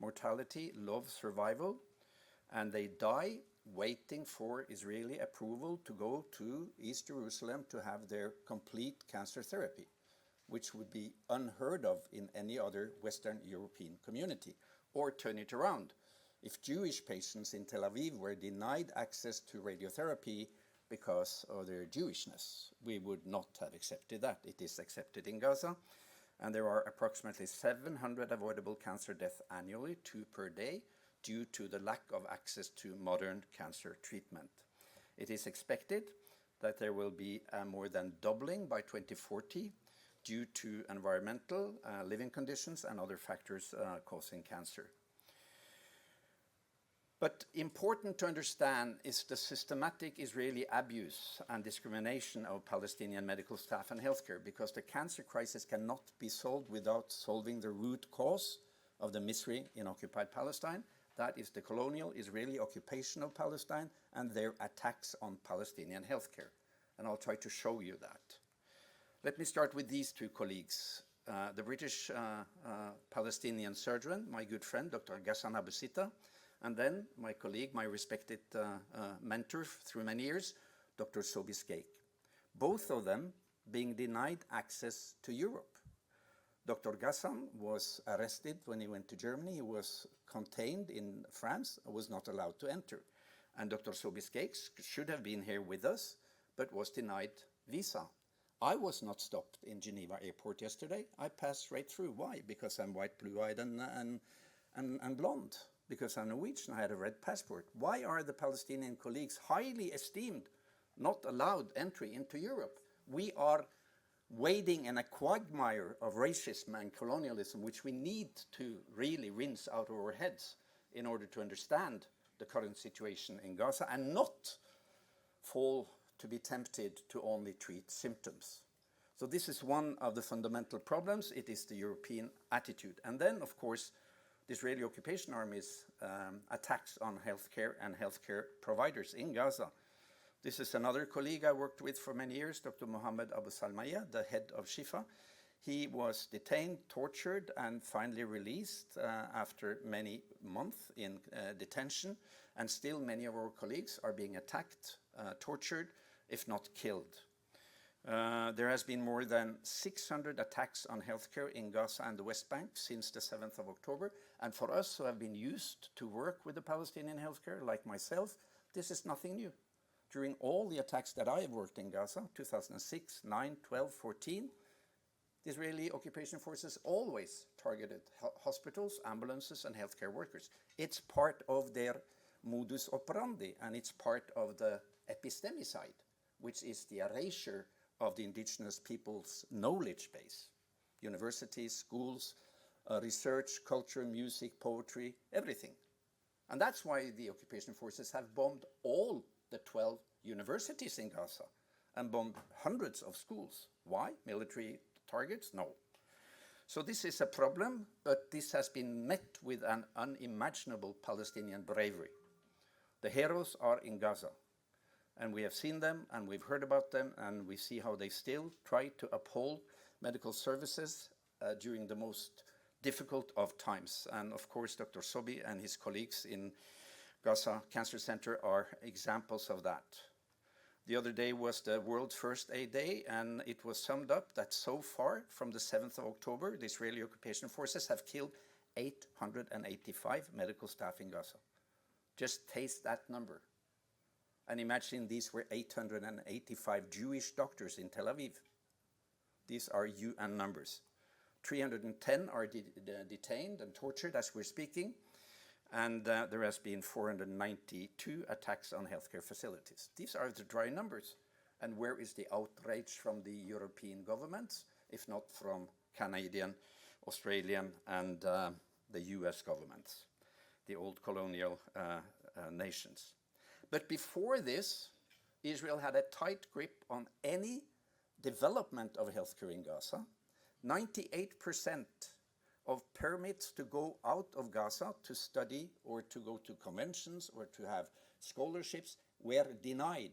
mortality, low survival, and they die waiting for Israeli approval to go to East Jerusalem to have their complete cancer therapy, which would be unheard of in any other Western European community. Or turn it around. If Jewish patients in Tel Aviv were denied access to radiotherapy because of their Jewishness, we would not have accepted that. It is accepted in Gaza, and there are approximately 700 avoidable cancer deaths annually, 2 per day, due to the lack of access to modern cancer treatment. It is expected that there will be more than doubling by 2040 due to environmental, living conditions and other factors causing cancer. But important to understand is the systematic Israeli abuse and discrimination of Palestinian medical staff and healthcare, because the cancer crisis cannot be solved without solving the root cause of the misery in occupied Palestine. That is the colonial Israeli occupation of Palestine and their attacks on Palestinian healthcare. And I'll try to show you that. Let me start with these 2 colleagues. The British Palestinian surgeon, my good friend, Dr. Ghassan Abu Sitta, and then my colleague, my respected mentor through many years, Dr. Sobiskeik. Both of them being denied access to Europe. Dr. Ghassan was arrested when he went to Germany. He was contained in France, was not allowed to enter. And Dr. Sobiskeik should have been here with us, but was denied visa. I was not stopped in Geneva airport yesterday. I passed right through. Why? Because I'm white, blue-eyed, and blonde. Because I'm Norwegian, I had a red passport. Why are the Palestinian colleagues, highly esteemed, not allowed entry into Europe? We are wading in a quagmire of racism and colonialism, which we need to really rinse out of our heads in order to understand the current situation in Gaza and not fall to be tempted to only treat symptoms. So this is one of the fundamental problems. It is the European attitude. And then, of course, the Israeli occupation army's attacks on healthcare and healthcare providers in Gaza. This is another colleague I worked with for many years, Dr. Mohammed Abu Salmaya, the head of Shifa. He was detained, tortured, and finally released after many months in detention. And still many of our colleagues are being attacked, tortured, if not killed. There has been more than 600 attacks on healthcare in Gaza and the West Bank since the 7th of October. And for us who have been used to work with the Palestinian healthcare, like myself, this is nothing new. During all the attacks that I have worked in Gaza, 2006, 9, 12, 14, the Israeli occupation forces always targeted hospitals, ambulances, and healthcare workers. It's part of their modus operandi, and it's part of the epistemicide, which is the erasure of the indigenous people's knowledge base. Universities, schools, research, culture, music, poetry, everything. And that's why the occupation forces have bombed all the 12 universities in Gaza and bombed hundreds of schools. Why? Military targets? No. So this is a problem, but this has been met with an unimaginable Palestinian bravery. The heroes are in Gaza, and we have seen them, and we've heard about them, and we see how they still try to uphold medical services during the most difficult of times. And of course, Dr. Sobi and his colleagues in Gaza Cancer Center are examples of that. The other day was the World First Aid Day, and it was summed up that so far, from the 7th of October, the Israeli occupation forces have killed 885 medical staff in Gaza. Just taste that number. And imagine these were 885 Jewish doctors in Tel Aviv. These are UN numbers. 310 are detained and tortured as we're speaking. And there has been 492 attacks on healthcare facilities. These are the dry numbers. And where is the outrage from the European governments, if not from Canadian, Australian, and the US governments, the old colonial nations? But before this, Israel had a tight grip on any development of healthcare in Gaza. 98% of permits to go out of Gaza to study or to go to conventions or to have scholarships were denied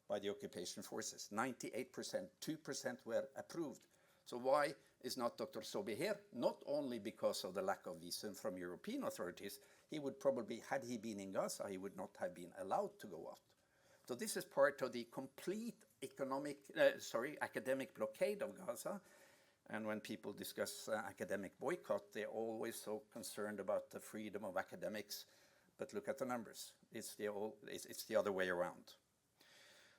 by the occupation forces. 98%, 2% were approved. So why is not Dr. Sobi here? Not only because of the lack of visa from European authorities, he would probably, had he been in Gaza, he would not have been allowed to go out. So this is part of the complete academic blockade of Gaza. And when people discuss academic boycott, they're always so concerned about the freedom of academics. But look at the numbers. It's the other way around.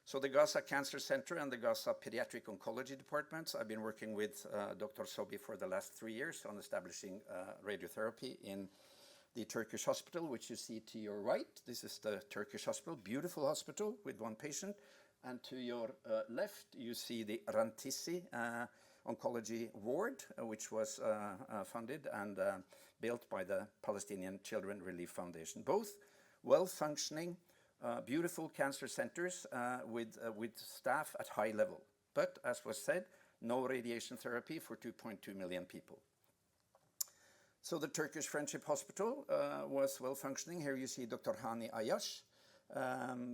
So the Gaza Cancer Center and the Gaza Pediatric Oncology Departments, I've been working with Dr. Sobi for the last 3 years on establishing radiotherapy in the Turkish hospital, which you see to your right. This is the Turkish hospital, beautiful hospital with one patient. And to your left, you see the Rantisi oncology ward, which was funded and built by the Palestinian Children Relief Foundation. Both well-functioning, beautiful cancer centers with staff at high level. But, as was said, no radiation therapy for 2.2 million people. So the Turkish Friendship Hospital was well-functioning. Here you see Dr. Hani Ayash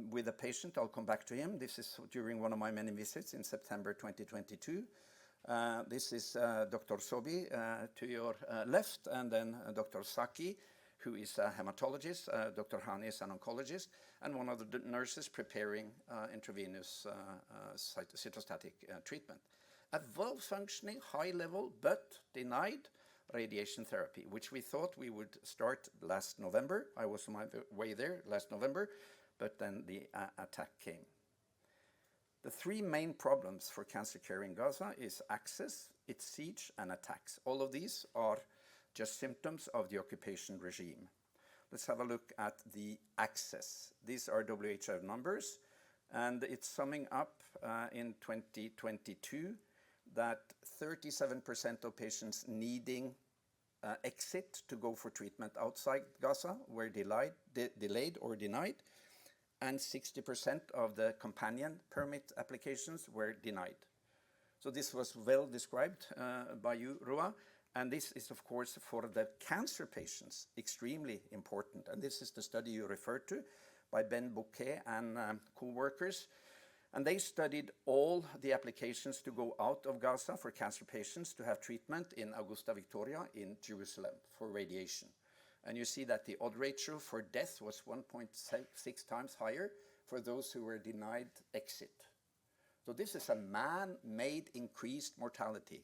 with a patient. I'll come back to him. This is during one of my many visits in September 2022. This is Dr. Sobi to your left, and then Dr. Saki, who is a hematologist. Dr. Hani is an oncologist, and one of the nurses preparing intravenous cytostatic treatment. A well-functioning, high-level, but denied radiation therapy, which we thought we would start last November. I was on my way there last November, but then the attack came. The three main problems for cancer care in Gaza is access, its siege, and attacks. All of these are just symptoms of the occupation regime. Let's have a look at the access. These are WHO numbers, and it's summing up in 2022 that 37% of patients needing exit to go for treatment outside Gaza were delayed or denied, and 60% of the companion permit applications were denied. So this was well described by you, Rua, and this is, of course, for the cancer patients, extremely important. And this is the study you referred to by Ben Bouquet and co-workers. And they studied all the applications to go out of Gaza for cancer patients to have treatment in Augusta Victoria in Jerusalem for radiation. And you see that the odd ratio for death was 1.6 times higher for those who were denied exit. So this is a man-made increased mortality,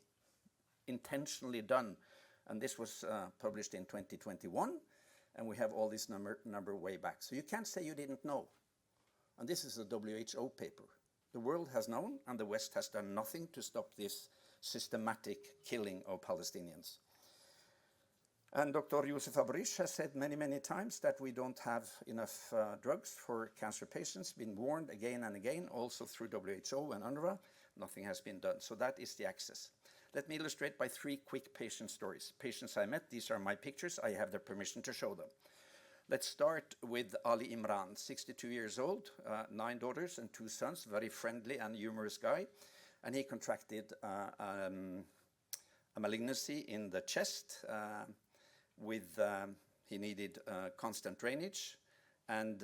intentionally done. And this was published in 2021, and we have all this number way back. So you can't say you didn't know. And this is a WHO paper. The world has known, and the West has done nothing to stop this systematic killing of Palestinians. And Dr. Youssef Abrish has said many, many times that we don't have enough drugs for cancer patients, been warned again and again, also through WHO and UNRWA. Nothing has been done. So that is the access. Let me illustrate by 3 quick patient stories. Patients I met, these are my pictures. I have their permission to show them. Let's start with Ali Imran, 62 years old, 9 daughters and 2 sons, very friendly and humorous guy. And he contracted a malignancy in the chest he needed constant drainage. And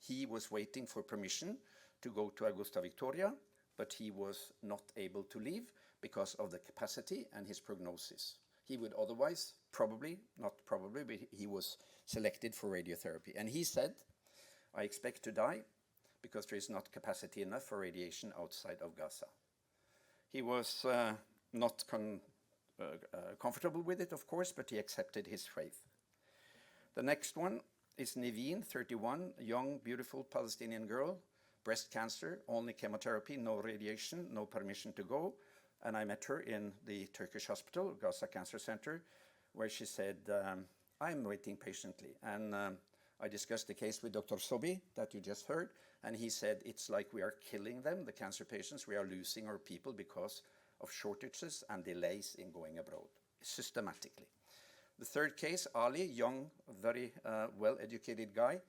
he was waiting for permission to go to Augusta Victoria, but he was not able to leave because of the capacity and his prognosis. He would otherwise, not probably, but he was selected for radiotherapy. And he said, I expect to die because there is not capacity enough for radiation outside of Gaza. He was not comfortable with it, of course, but he accepted his fate. The next one is Niveen, 31, young, beautiful Palestinian girl, breast cancer, only chemotherapy, no radiation, no permission to go. And I met her in the Turkish hospital, Gaza Cancer Center, where she said, I'm waiting patiently. And I discussed the case with Dr. Sobi that you just heard, and he said it's like we are killing them, the cancer patients. We are losing our people because of shortages and delays in going abroad, systematically. The third case, Ali, young, very well-educated guy,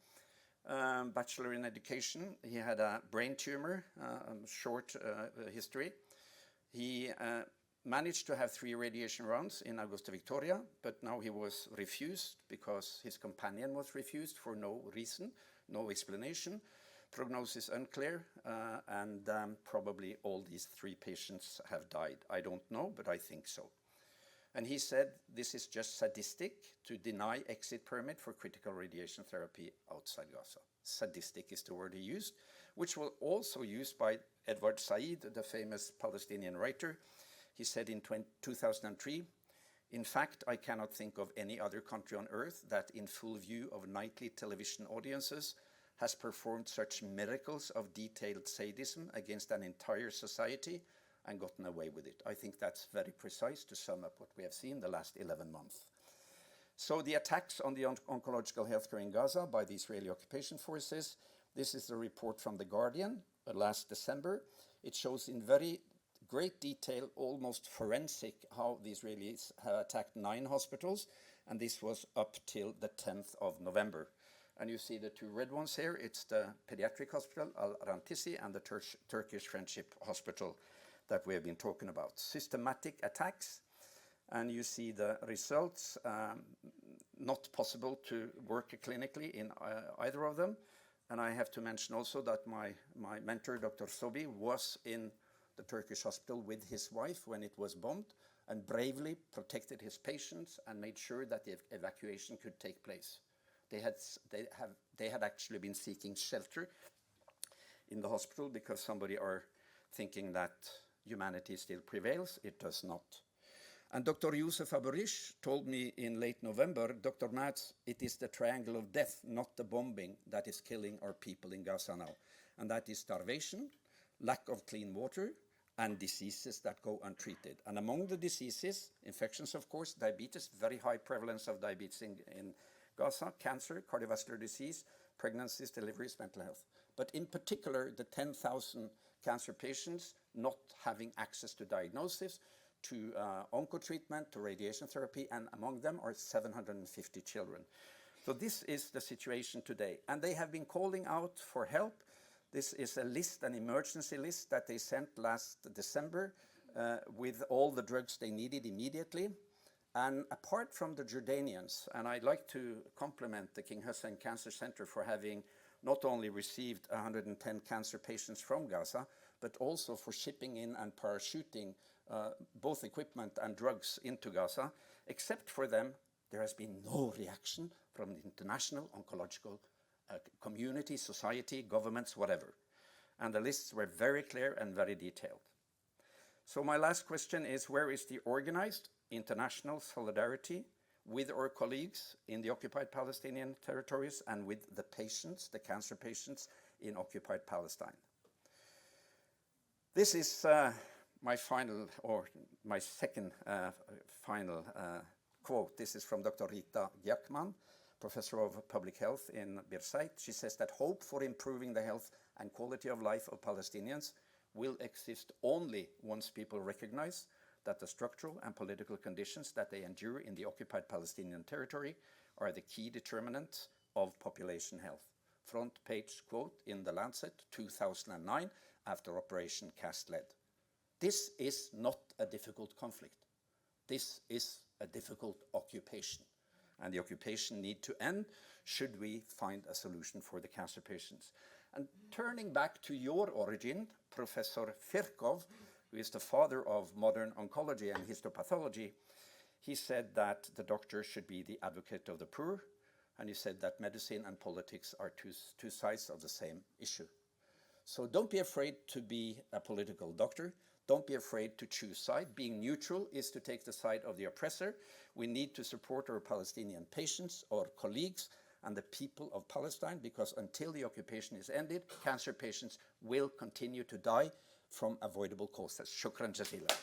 bachelor in education. He had a brain tumor, short history. He managed to have 3 radiation rounds in Augusta Victoria, but now he was refused because his companion was refused for no reason, no explanation. Prognosis unclear, and probably all these 3 patients have died. I don't know, but I think so. And he said this is just sadistic to deny exit permit for critical radiation therapy outside Gaza. Sadistic is the word he used, which was also used by Edward Said, the famous Palestinian writer. He said in 2003, in fact, I cannot think of any other country on earth that in full view of nightly television audiences has performed such miracles of detailed sadism against an entire society and gotten away with it. I think that's very precise to sum up what we have seen the last 11 months. So the attacks on the oncological healthcare in Gaza by the Israeli occupation forces, this is the report from The Guardian last December. It shows in very great detail, almost forensic, how the Israelis have attacked 9 hospitals, and this was up till the 10th of November. And you see the 2 red ones here. It's the pediatric hospital, Al-Rantisi, and the Turkish Friendship Hospital that we have been talking about. Systematic attacks, and you see the results. Not possible to work clinically in either of them. And I have to mention also that my mentor, Dr. Sobi, was in the Turkish hospital with his wife when it was bombed and bravely protected his patients and made sure that the evacuation could take place. They had actually been seeking shelter in the hospital because somebody are thinking that humanity still prevails. It does not. And Dr. Youssef Aborish told me in late November, Dr. Mats, it is the triangle of death, not the bombing, that is killing our people in Gaza now. And that is starvation, lack of clean water, and diseases that go untreated. And among the diseases, infections, of course, diabetes, very high prevalence of diabetes in Gaza, cancer, cardiovascular disease, pregnancies, deliveries, mental health. But in particular, the 10,000 cancer patients not having access to diagnosis, to oncotreatment, to radiation therapy, and among them are 750 children. So this is the situation today. And they have been calling out for help. This is a list, an emergency list that they sent last December with all the drugs they needed immediately. And apart from the Jordanians, and I'd like to compliment the King Hussein Cancer Center for having not only received 110 cancer patients from Gaza, but also for shipping in and parachuting both equipment and drugs into Gaza. Except for them, there has been no reaction from the international oncological community, society, governments, whatever. And the lists were very clear and very detailed. So my last question is, where is the organized international solidarity with our colleagues in the occupied Palestinian territories and with the patients, the cancer patients in occupied Palestine? This is my final, or my second final quote. This is from Dr. Rita Gyakman, professor of public health in Birzeit. She says that hope for improving the health and quality of life of Palestinians will exist only once people recognize that the structural and political conditions that they endure in the occupied Palestinian territory are the key determinants of population health. Front page quote in The Lancet, 2009, after Operation Cast Lead. This is not a difficult conflict. This is a difficult occupation. And the occupation need to end should we find a solution for the cancer patients. And turning back to your origin, Professor Firkov, who is the father of modern oncology and histopathology, he said that the doctor should be the advocate of the poor, and he said that medicine and politics are two sides of the same issue. So don't be afraid to be a political doctor. Don't be afraid to choose side. Being neutral is to take the side of the oppressor. We need to support our Palestinian patients, our colleagues, and the people of Palestine, because until the occupation is ended, cancer patients will continue to die from avoidable causes. Shukran jazeela.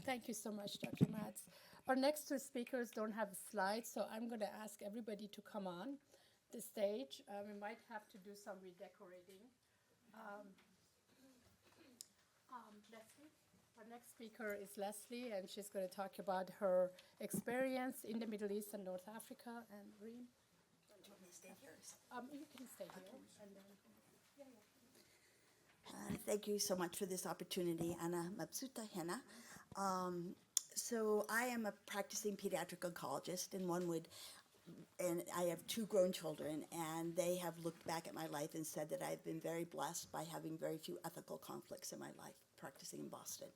Thank you so much, Dr. Matz. Our next two speakers don't have slides, so I'm going to ask everybody to come on the stage. We might have to do some redecorating. Leslie, our next speaker is Leslie, and she's going to talk about her experience in the Middle East and North Africa. And Reem? Do you want me to stay here? You can stay here. And then, Thank you so much for this opportunity, Anna Mabsuta Hena. So I am a practicing pediatric oncologist, and I have two grown children, and they have looked back at my life and said that I've been very blessed by having very few ethical conflicts in my life practicing in Boston.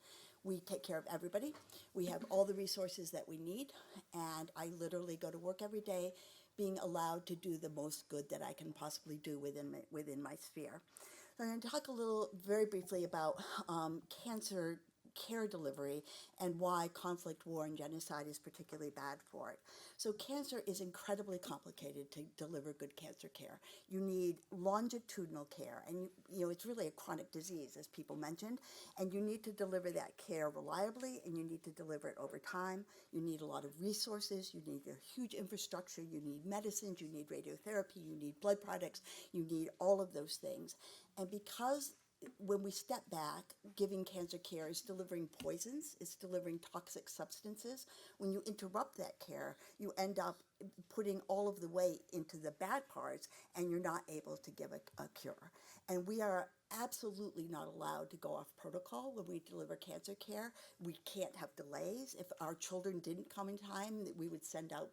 We take care of everybody. We have all the resources that we need, and I literally go to work every day being allowed to do the most good that I can possibly do within my sphere. So I'm going to talk very briefly about cancer care delivery and why conflict, war, and genocide is particularly bad for it. So cancer is incredibly complicated to deliver good cancer care. You need longitudinal care, and it's really a chronic disease, as people mentioned, and you need to deliver that care reliably, and you need to deliver it over time. You need a lot of resources, you need a huge infrastructure, you need medicines, you need radiotherapy, you need blood products, you need all of those things. And because when we step back, giving cancer care is delivering poisons, it's delivering toxic substances. When you interrupt that care, you end up putting all of the weight into the bad parts, and you're not able to give a cure. And we are absolutely not allowed to go off protocol when we deliver cancer care. We can't have delays. If our children didn't come in time, we would send out,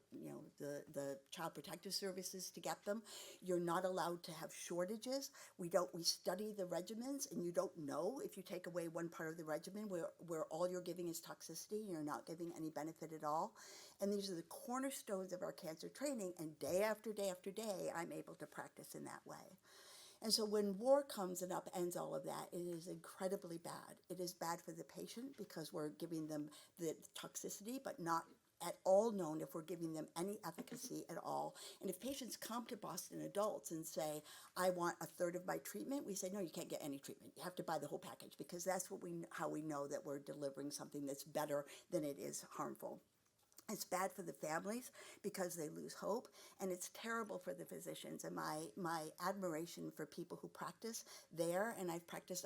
the Child Protective Services to get them. You're not allowed to have shortages. We study the regimens, and you don't know if you take away one part of the regimen where all you're giving is toxicity, you're not giving any benefit at all. And these are the cornerstones of our cancer training, and day after day after day, I'm able to practice in that way. And so when war comes and upends all of that, it is incredibly bad. It is bad for the patient because we're giving them the toxicity, but not at all known if we're giving them any efficacy at all. And if patients come to Boston Adults and say, I want a third of my treatment, we say, no, you can't get any treatment. You have to buy the whole package, because that's how we know that we're delivering something that's better than it is harmful. It's bad for the families because they lose hope, and it's terrible for the physicians. And my admiration for people who practice there, and I've practiced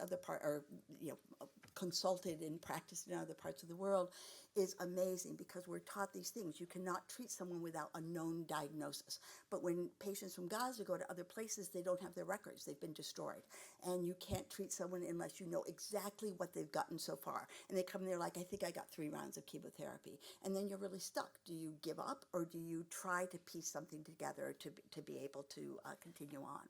consulted and practiced in other parts of the world, is amazing, because we're taught these things. You cannot treat someone without a known diagnosis. But when patients from Gaza go to other places, they don't have their records. They've been destroyed. And you can't treat someone unless you know exactly what they've gotten so far. And they come there like, I think I got 3 rounds of chemotherapy. And then you're really stuck. Do you give up, or do you try to piece something together to be able to continue on?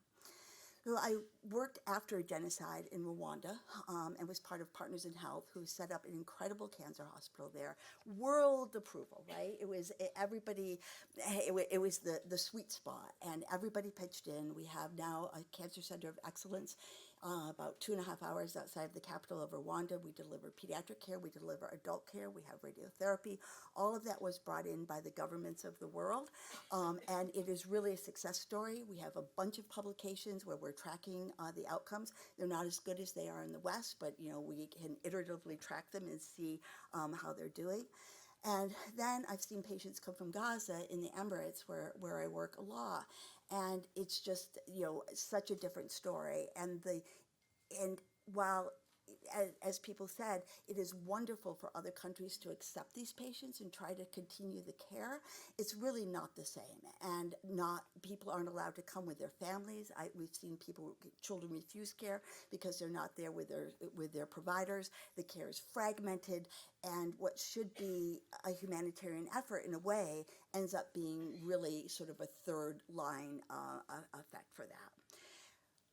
So I worked after a genocide in Rwanda and was part of Partners in Health, who set up an incredible cancer hospital there. World approval, right? It was everybody, it was the sweet spot, and everybody pitched in. We have now a cancer center of excellence about 2.5 hours outside of the capital of Rwanda. We deliver pediatric care, we deliver adult care, we have radiotherapy. All of that was brought in by the governments of the world, and it is really a success story. We have a bunch of publications where we're tracking the outcomes. They're not as good as they are in the West, but we can iteratively track them and see how they're doing. And then I've seen patients come from Gaza in the Emirates, where I work a lot, and it's just such a different story. And while, as people said, it is wonderful for other countries to accept these patients and try to continue the care, it's really not the same. And people aren't allowed to come with their families. We've seen children refuse care because they're not there with their providers. The care is fragmented, and what should be a humanitarian effort in a way ends up being really sort of a third line effect for that.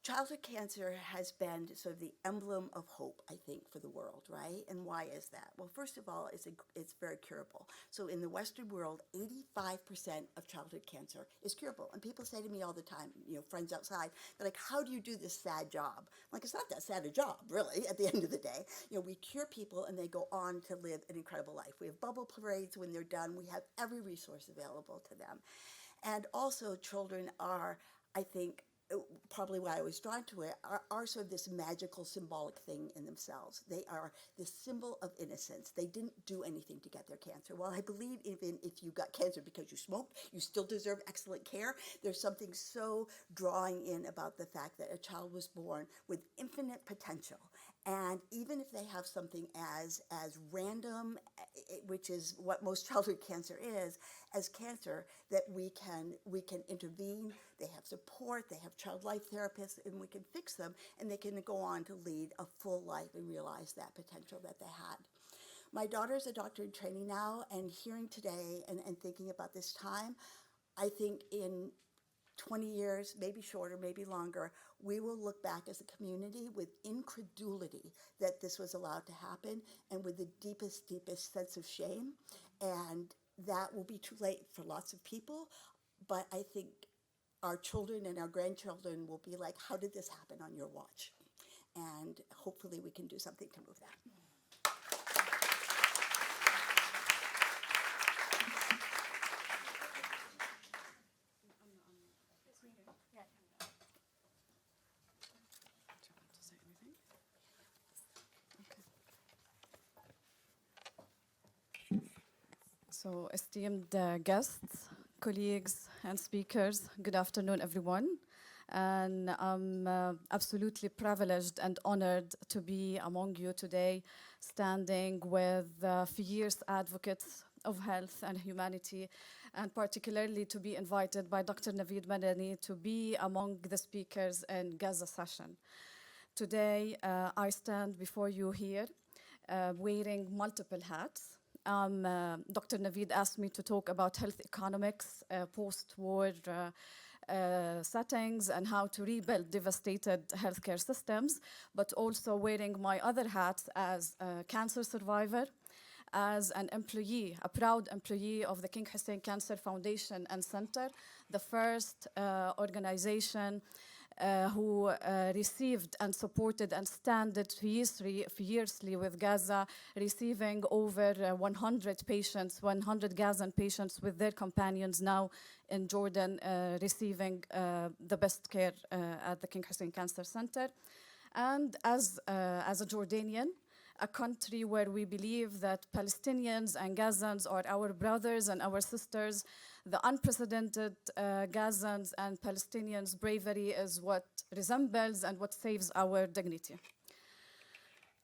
Childhood cancer has been sort of the emblem of hope, I think, for the world, right? And why is that? Well, first of all, it's very curable. So in the Western world, 85% of childhood cancer is curable. And people say to me all the time, friends outside, they're like, how do you do this sad job? I'm like, it's not that sad a job, really, at the end of the day. We cure people and they go on to live an incredible life. We have bubble parades when they're done. We have every resource available to them. And also children are, I think, probably why I was drawn to it, are sort of this magical symbolic thing in themselves. They are the symbol of innocence. They didn't do anything to get their cancer. Well, I believe even if you got cancer because you smoked, you still deserve excellent care. There's something so drawing in about the fact that a child was born with infinite potential. And even if they have something as random, which is what most childhood cancer is, as cancer, that we can intervene. They have support, they have child life therapists, and we can fix them, and they can go on to lead a full life and realize that potential that they had. My daughter's a doctor in training now, and hearing today and thinking about this time, I think in 20 years, maybe shorter, maybe longer, we will look back as a community with incredulity that this was allowed to happen, and with the deepest sense of shame. And that will be too late for lots of people, but I think our children and our grandchildren will be like, how did this happen on your watch? And hopefully we can do something to move that. So, esteemed guests, colleagues, and speakers, good afternoon, everyone. And I'm absolutely privileged and honored to be among you today, standing with fierce advocates of health and humanity, and particularly to be invited by Dr. Naveed Madani to be among the speakers in Gaza session. Today, I stand before you here wearing multiple hats. Dr. Naveed asked me to talk about health economics, post-war settings, and how to rebuild devastated healthcare systems, but also wearing my other hats as a cancer survivor, as an employee, a proud employee of the King Hussein Cancer Foundation and Center, the first organization who received and supported and standed fiercely with Gaza, receiving over 100 patients, 100 Gazan patients with their companions now in Jordan, receiving the best care at the King Hussein Cancer Center. And as a Jordanian, a country where we believe that Palestinians and Gazans are our brothers and our sisters, the unprecedented Gazans and Palestinians' bravery is what resembles and what saves our dignity.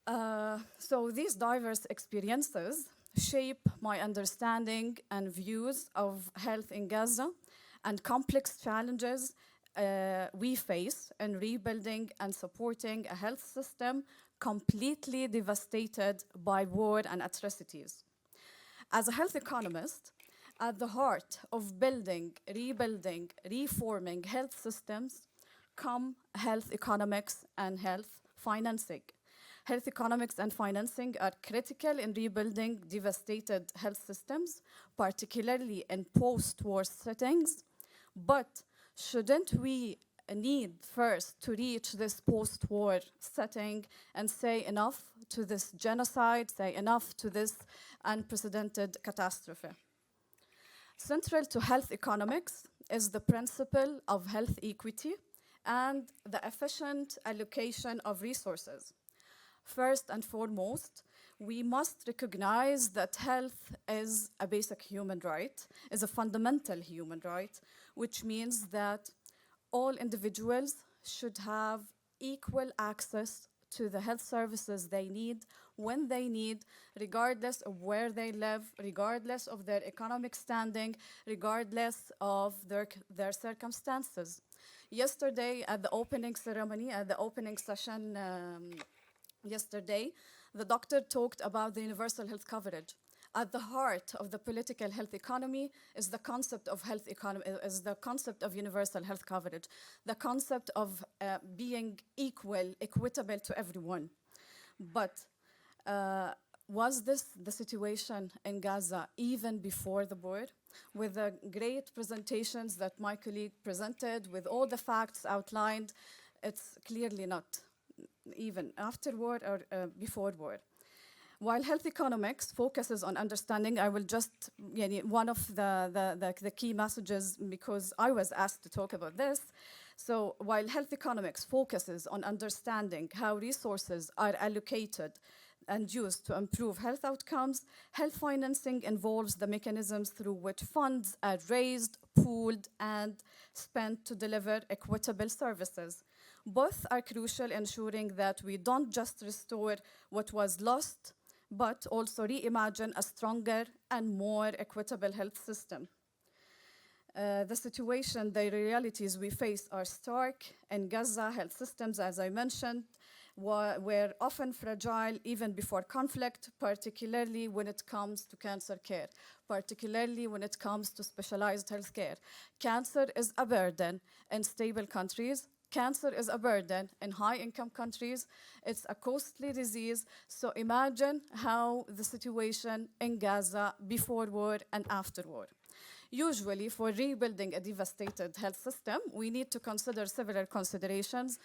So these diverse experiences shape my understanding and views of health in Gaza and complex challenges we face in rebuilding and supporting a health system completely devastated by war and atrocities. As a health economist, at the heart of building, rebuilding, reforming health systems come health economics and health financing. Health economics and financing are critical in rebuilding devastated health systems, particularly in post-war settings. But shouldn't we need first to reach this post-war setting and say enough to this genocide, say enough to this unprecedented catastrophe? Central to health economics is the principle of health equity and the efficient allocation of resources. First and foremost, we must recognize that health is a basic human right, is a fundamental human right, which means that all individuals should have equal access to the health services they need when they need, regardless of where they live, regardless of their economic standing, regardless of their circumstances. Yesterday, at the opening ceremony, at the opening session yesterday, the doctor talked about the universal health coverage. At the heart of the political health economy is the concept of health economy, is the concept of universal health coverage, the concept of being equitable to everyone. But was this the situation in Gaza even before the war? With the great presentations that my colleague presented, with all the facts outlined, it's clearly not, even after war or before war. While health economics focuses on understanding, I will just, one of the key messages, because I was asked to talk about this. So while health economics focuses on understanding how resources are allocated and used to improve health outcomes, health financing involves the mechanisms through which funds are raised, pooled, and spent to deliver equitable services. Both are crucial, ensuring that we don't just restore what was lost, but also reimagine a stronger and more equitable health system. The situation, the realities we face are stark. In Gaza, health systems, as I mentioned, were often fragile even before conflict, particularly when it comes to cancer care, particularly when it comes to specialized health care. Cancer is a burden in stable countries. Cancer is a burden in high-income countries. It's a costly disease. So imagine how the situation in Gaza before war and after war. Usually, for rebuilding a devastated health system, we need to consider several considerations.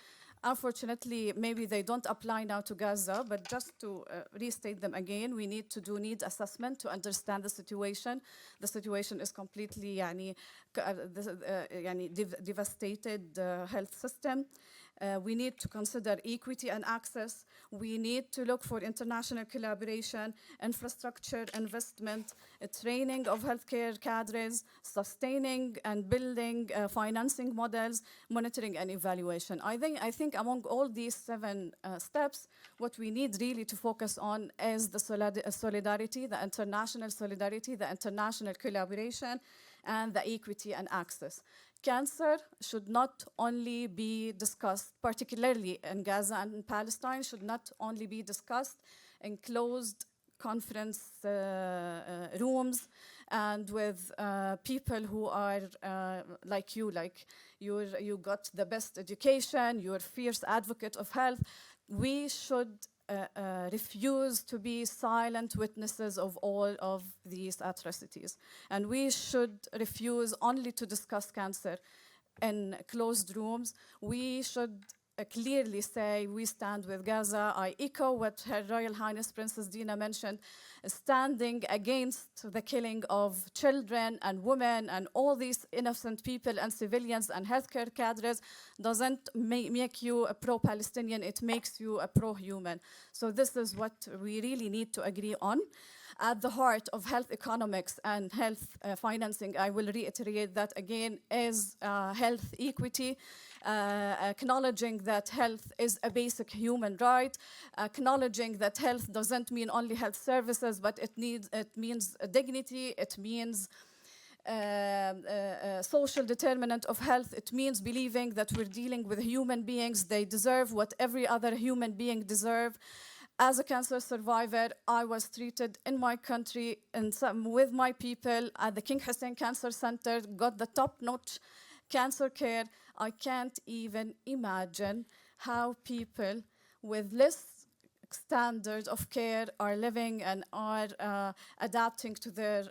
Unfortunately, maybe they don't apply now to Gaza, but just to restate them again, we need to do need assessment to understand the situation. The situation is completely devastated health system. We need to consider equity and access. We need to look for international collaboration, infrastructure investment, training of healthcare cadres, sustaining and building financing models, monitoring and evaluation. I think among all these 7 steps, what we need really to focus on is the solidarity, the international solidarity, the international collaboration, and the equity and access. Cancer should not only be discussed, particularly in Gaza and in Palestine, should not only be discussed in closed conference rooms and with people who are like you got the best education, you're a fierce advocate of health. We should refuse to be silent witnesses of all of these atrocities. And we should refuse only to discuss cancer. in closed rooms. We should clearly say we stand with Gaza. I echo what Her Royal Highness Princess Dina mentioned, standing against the killing of children and women and all these innocent people and civilians and healthcare cadres doesn't make you a pro-Palestinian, it makes you a pro-human. So this is what we really need to agree on. At the heart of health economics and health financing, I will reiterate that again, is health equity, acknowledging that health is a basic human right, acknowledging that health doesn't mean only health services, but it means dignity, it means social determinant of health. It means believing that we're dealing with human beings. They deserve what every other human being deserves. As a cancer survivor, I was treated in my country and with my people at the King Hussein Cancer Center, got the top-notch cancer care. I can't even imagine how people with less standards of care are living and are adapting to their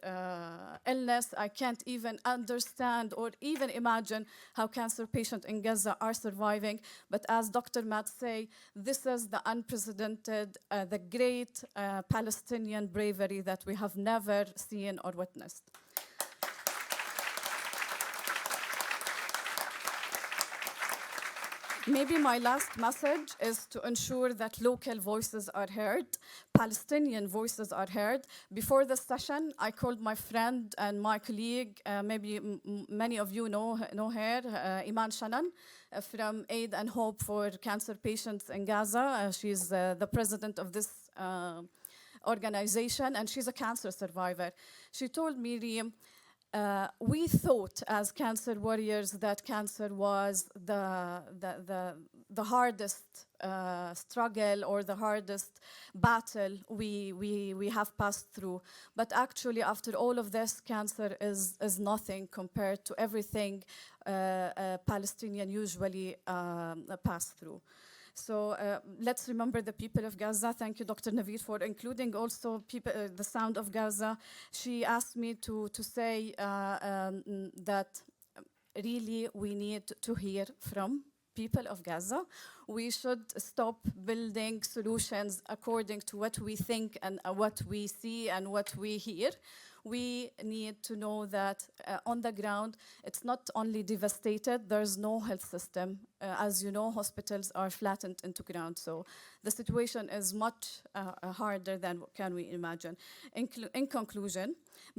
illness. I can't even understand or even imagine how cancer patients in Gaza are surviving. But as Dr. Matt say, this is the unprecedented, the great Palestinian bravery that we have never seen or witnessed. Maybe my last message is to ensure that local voices are heard, Palestinian voices are heard. Before the session, I called my friend and my colleague, maybe many of you know her, Iman Shannon, from Aid and Hope for Cancer Patients in Gaza. She's the president of this organization, and she's a cancer survivor. She told me, Reem, we thought as cancer warriors that cancer was the hardest struggle or the hardest battle we have passed through. But actually, after all of this, cancer is nothing compared to everything Palestinians usually pass through. So let's remember the people of Gaza. Thank you, Dr. Naveed, for including also people, the Sound of Gaza. She asked me to say that really we need to hear from people of Gaza. We should stop building solutions according to what we think and what we see and what we hear. We need to know that on the ground, it's not only devastated, there's no health system. As you know, hospitals are flattened into ground. So the situation is much harder than what can we imagine. In conclusion,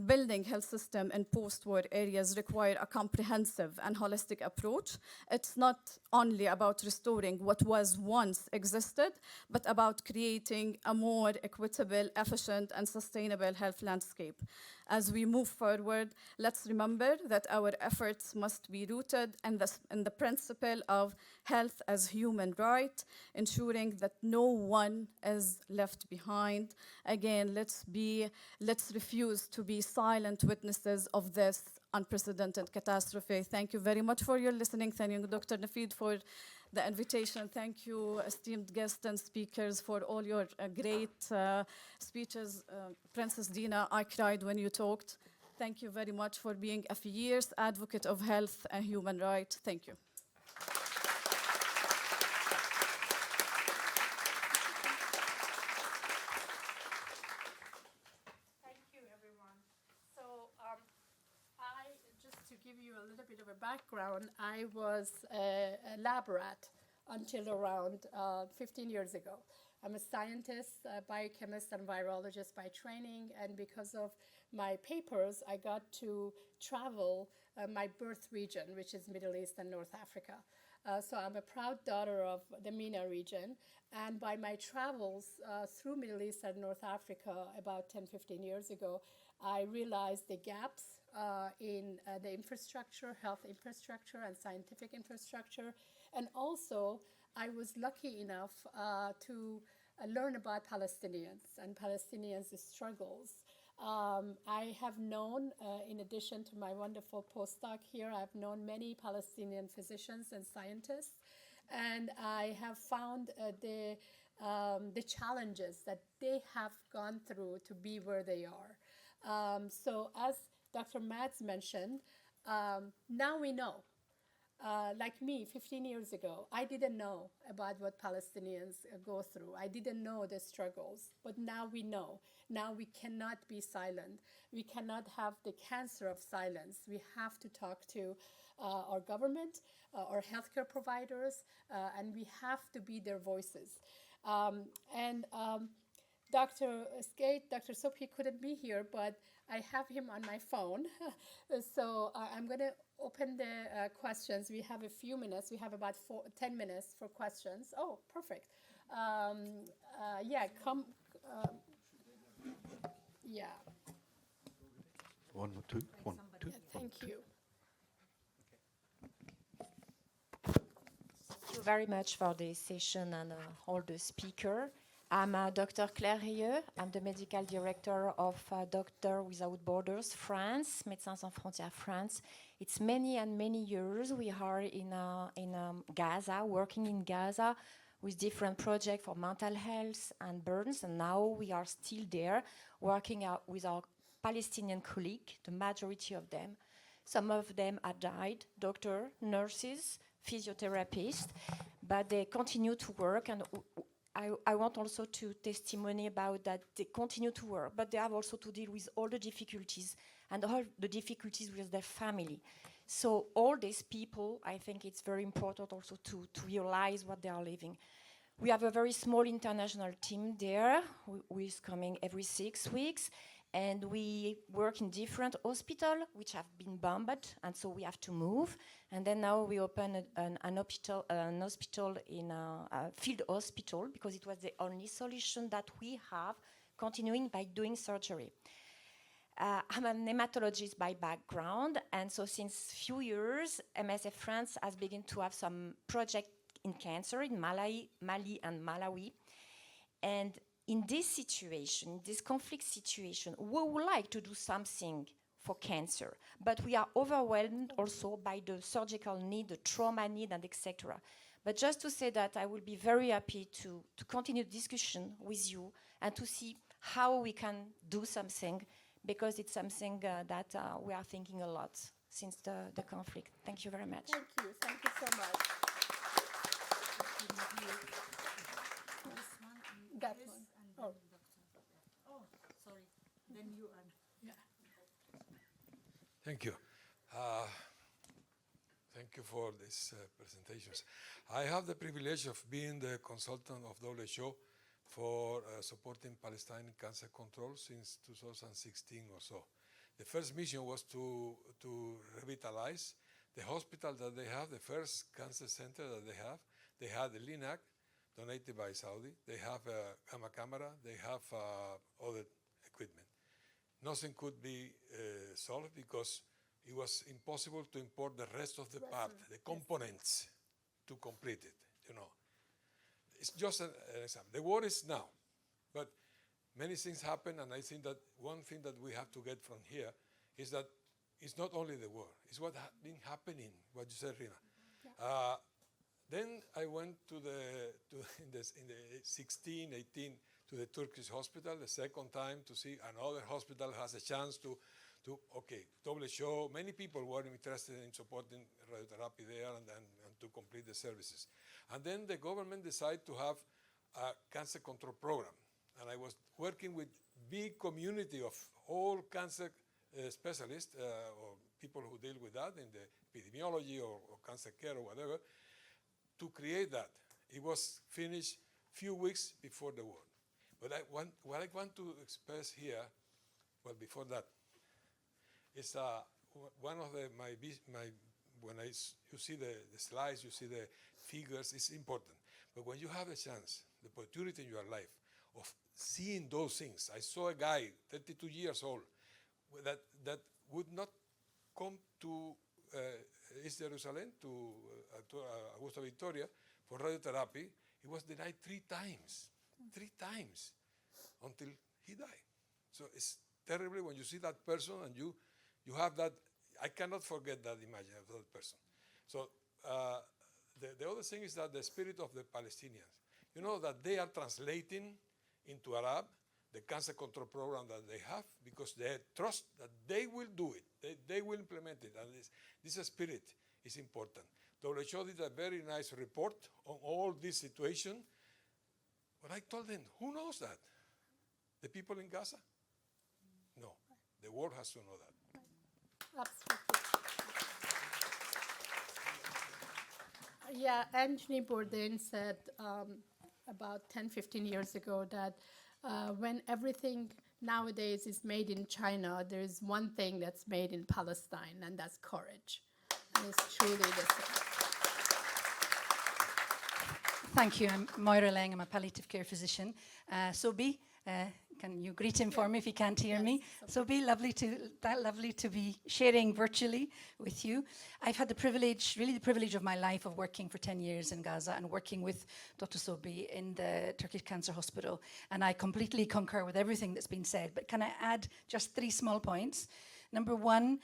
building health system in post-war areas require a comprehensive and holistic approach. It's not only about restoring what was once existed, but about creating a more equitable, efficient, and sustainable health landscape. As we move forward, let's remember that our efforts must be rooted in the principle of health as human right, ensuring that no one is left behind. Again, let's refuse to be silent witnesses of this unprecedented catastrophe. Thank you very much for your listening. Thank you, Dr. Naveed, for the invitation. Thank you, esteemed guests and speakers, for all your great speeches. Princess Dina, I cried when you talked. Thank you very much for being a fierce advocate of health and human rights. Thank you. Thank you, everyone. So just to give you a little bit of a background, I was a lab rat until around 15 years ago. I'm a scientist, a biochemist, and virologist by training, and because of my papers, I got to travel my birth region, which is Middle East and North Africa. So I'm a proud daughter of the MENA region, and by my travels through Middle East and North Africa about 10, 15 years ago, I realized the gaps in the infrastructure, health infrastructure and scientific infrastructure. And also, I was lucky enough to learn about Palestinians and Palestinians' struggles. I have known, in addition to my wonderful postdoc here, I've known many Palestinian physicians and scientists, and I have found the challenges that they have gone through to be where they are. So as Dr. Mads mentioned, now we know. like me 15 years ago, I didn't know about what Palestinians go through. I didn't know the struggles, but now we know. Now we cannot be silent. We cannot have the cancer of silence. We have to talk to our government, our healthcare providers, and we have to be their voices. Dr. Skate, Dr. Soap, he couldn't be here, but I have him on my phone. So I'm going to open the questions. We have a few minutes. We have about 10 minutes for questions. Oh, perfect. Yeah, come. Yeah. One, two, one, two. Thank you. Thank you very much for the session and all the speaker. I'm Dr. Claire Rieux. I'm the medical director of Doctor Without Borders France, Médecins Sans Frontières France. It's many and many years we are in Gaza, working in Gaza with different projects for mental health and burns, and now we are still there working out with our Palestinian colleagues, the majority of them. Some of them have died, doctors, nurses, physiotherapists, but they continue to work, and I want also to testimony about that they continue to work, but they have also to deal with all the difficulties and all the difficulties with their family. So all these people, I think it's very important also to realize what they are living. We have a very small international team there who is coming every 6 weeks, and we work in different hospitals which have been bombed, and so we have to move. And then now we open an hospital in a field hospital because it was the only solution that we have, continuing by doing surgery. I'm a hematologist by background, and so since few years, MSF France has begun to have some project in cancer in Mali and Malawi. And in this situation, this conflict situation, we would like to do something for cancer, but we are overwhelmed also by the surgical need, the trauma need, and etc. But just to say that I will be very happy to continue discussion with you and to see how we can do something, because it's something that we are thinking a lot since the conflict. Thank you very much. Thank you so much. That one. Oh. Oh, sorry. Then you are. Yeah. Thank you. Thank you for these presentations. I have the privilege of being the consultant of WHO for supporting Palestine cancer control since 2016 or so. The first mission was to revitalize the hospital that they have, the first cancer center that they have. They had the LINAC, donated by Saudi. They have a gamma camera. They have other equipment. Nothing could be solved because it was impossible to import the rest of the part, the components, to complete it, you know. It's just an example. The war is now, but many things happen, and I think that one thing that we have to get from here is that it's not only the war, it's what has been happening, what you said, Rina. Yeah. Then I went in the 16, 18, to the Turkish hospital, the second time, to see another hospital has a chance to WHO. Many people were interested in supporting radiotherapy there and to complete the services. And then the government decided to have a cancer control program. And I was working with big community of all cancer specialists or people who deal with that in the epidemiology or cancer care or whatever, to create that. It was finished few weeks before the war. But what I want to express here, well, before that, is one of you see the slides, you see the figures, it's important. But when you have a chance, the opportunity in your life of seeing those things, I saw a guy, 32 years old, that would not come to East Jerusalem, to Augusta Victoria, for radiotherapy. He was denied 3 times, until he died. So it's terrible when you see that person and you have that. I cannot forget that image of that person. So the other thing is that the spirit of the Palestinians, you know, that they are translating into Arab the cancer control program that they have, because they trust that they will do it, they will implement it, and this spirit is important. WHO did a very nice report on all this situation. But I told them, who knows that? The people in Gaza? No, the world has to know that. Absolutely. Yeah, Anthony Bourdain said about 10, 15 years ago that when everything nowadays is made in China, there is one thing that's made in Palestine, and that's courage. And it's truly the same. Thank you. I'm Moira Lang. I'm a palliative care physician. Sobi, can you greet him for me if he can't hear me? Sobi, lovely to be sharing virtually with you. I've had the privilege, really the privilege of my life of working for 10 years in Gaza and working with Dr. Sobi in the Turkish Cancer Hospital. And I completely concur with everything that's been said. But can I add just 3 small points? Number one,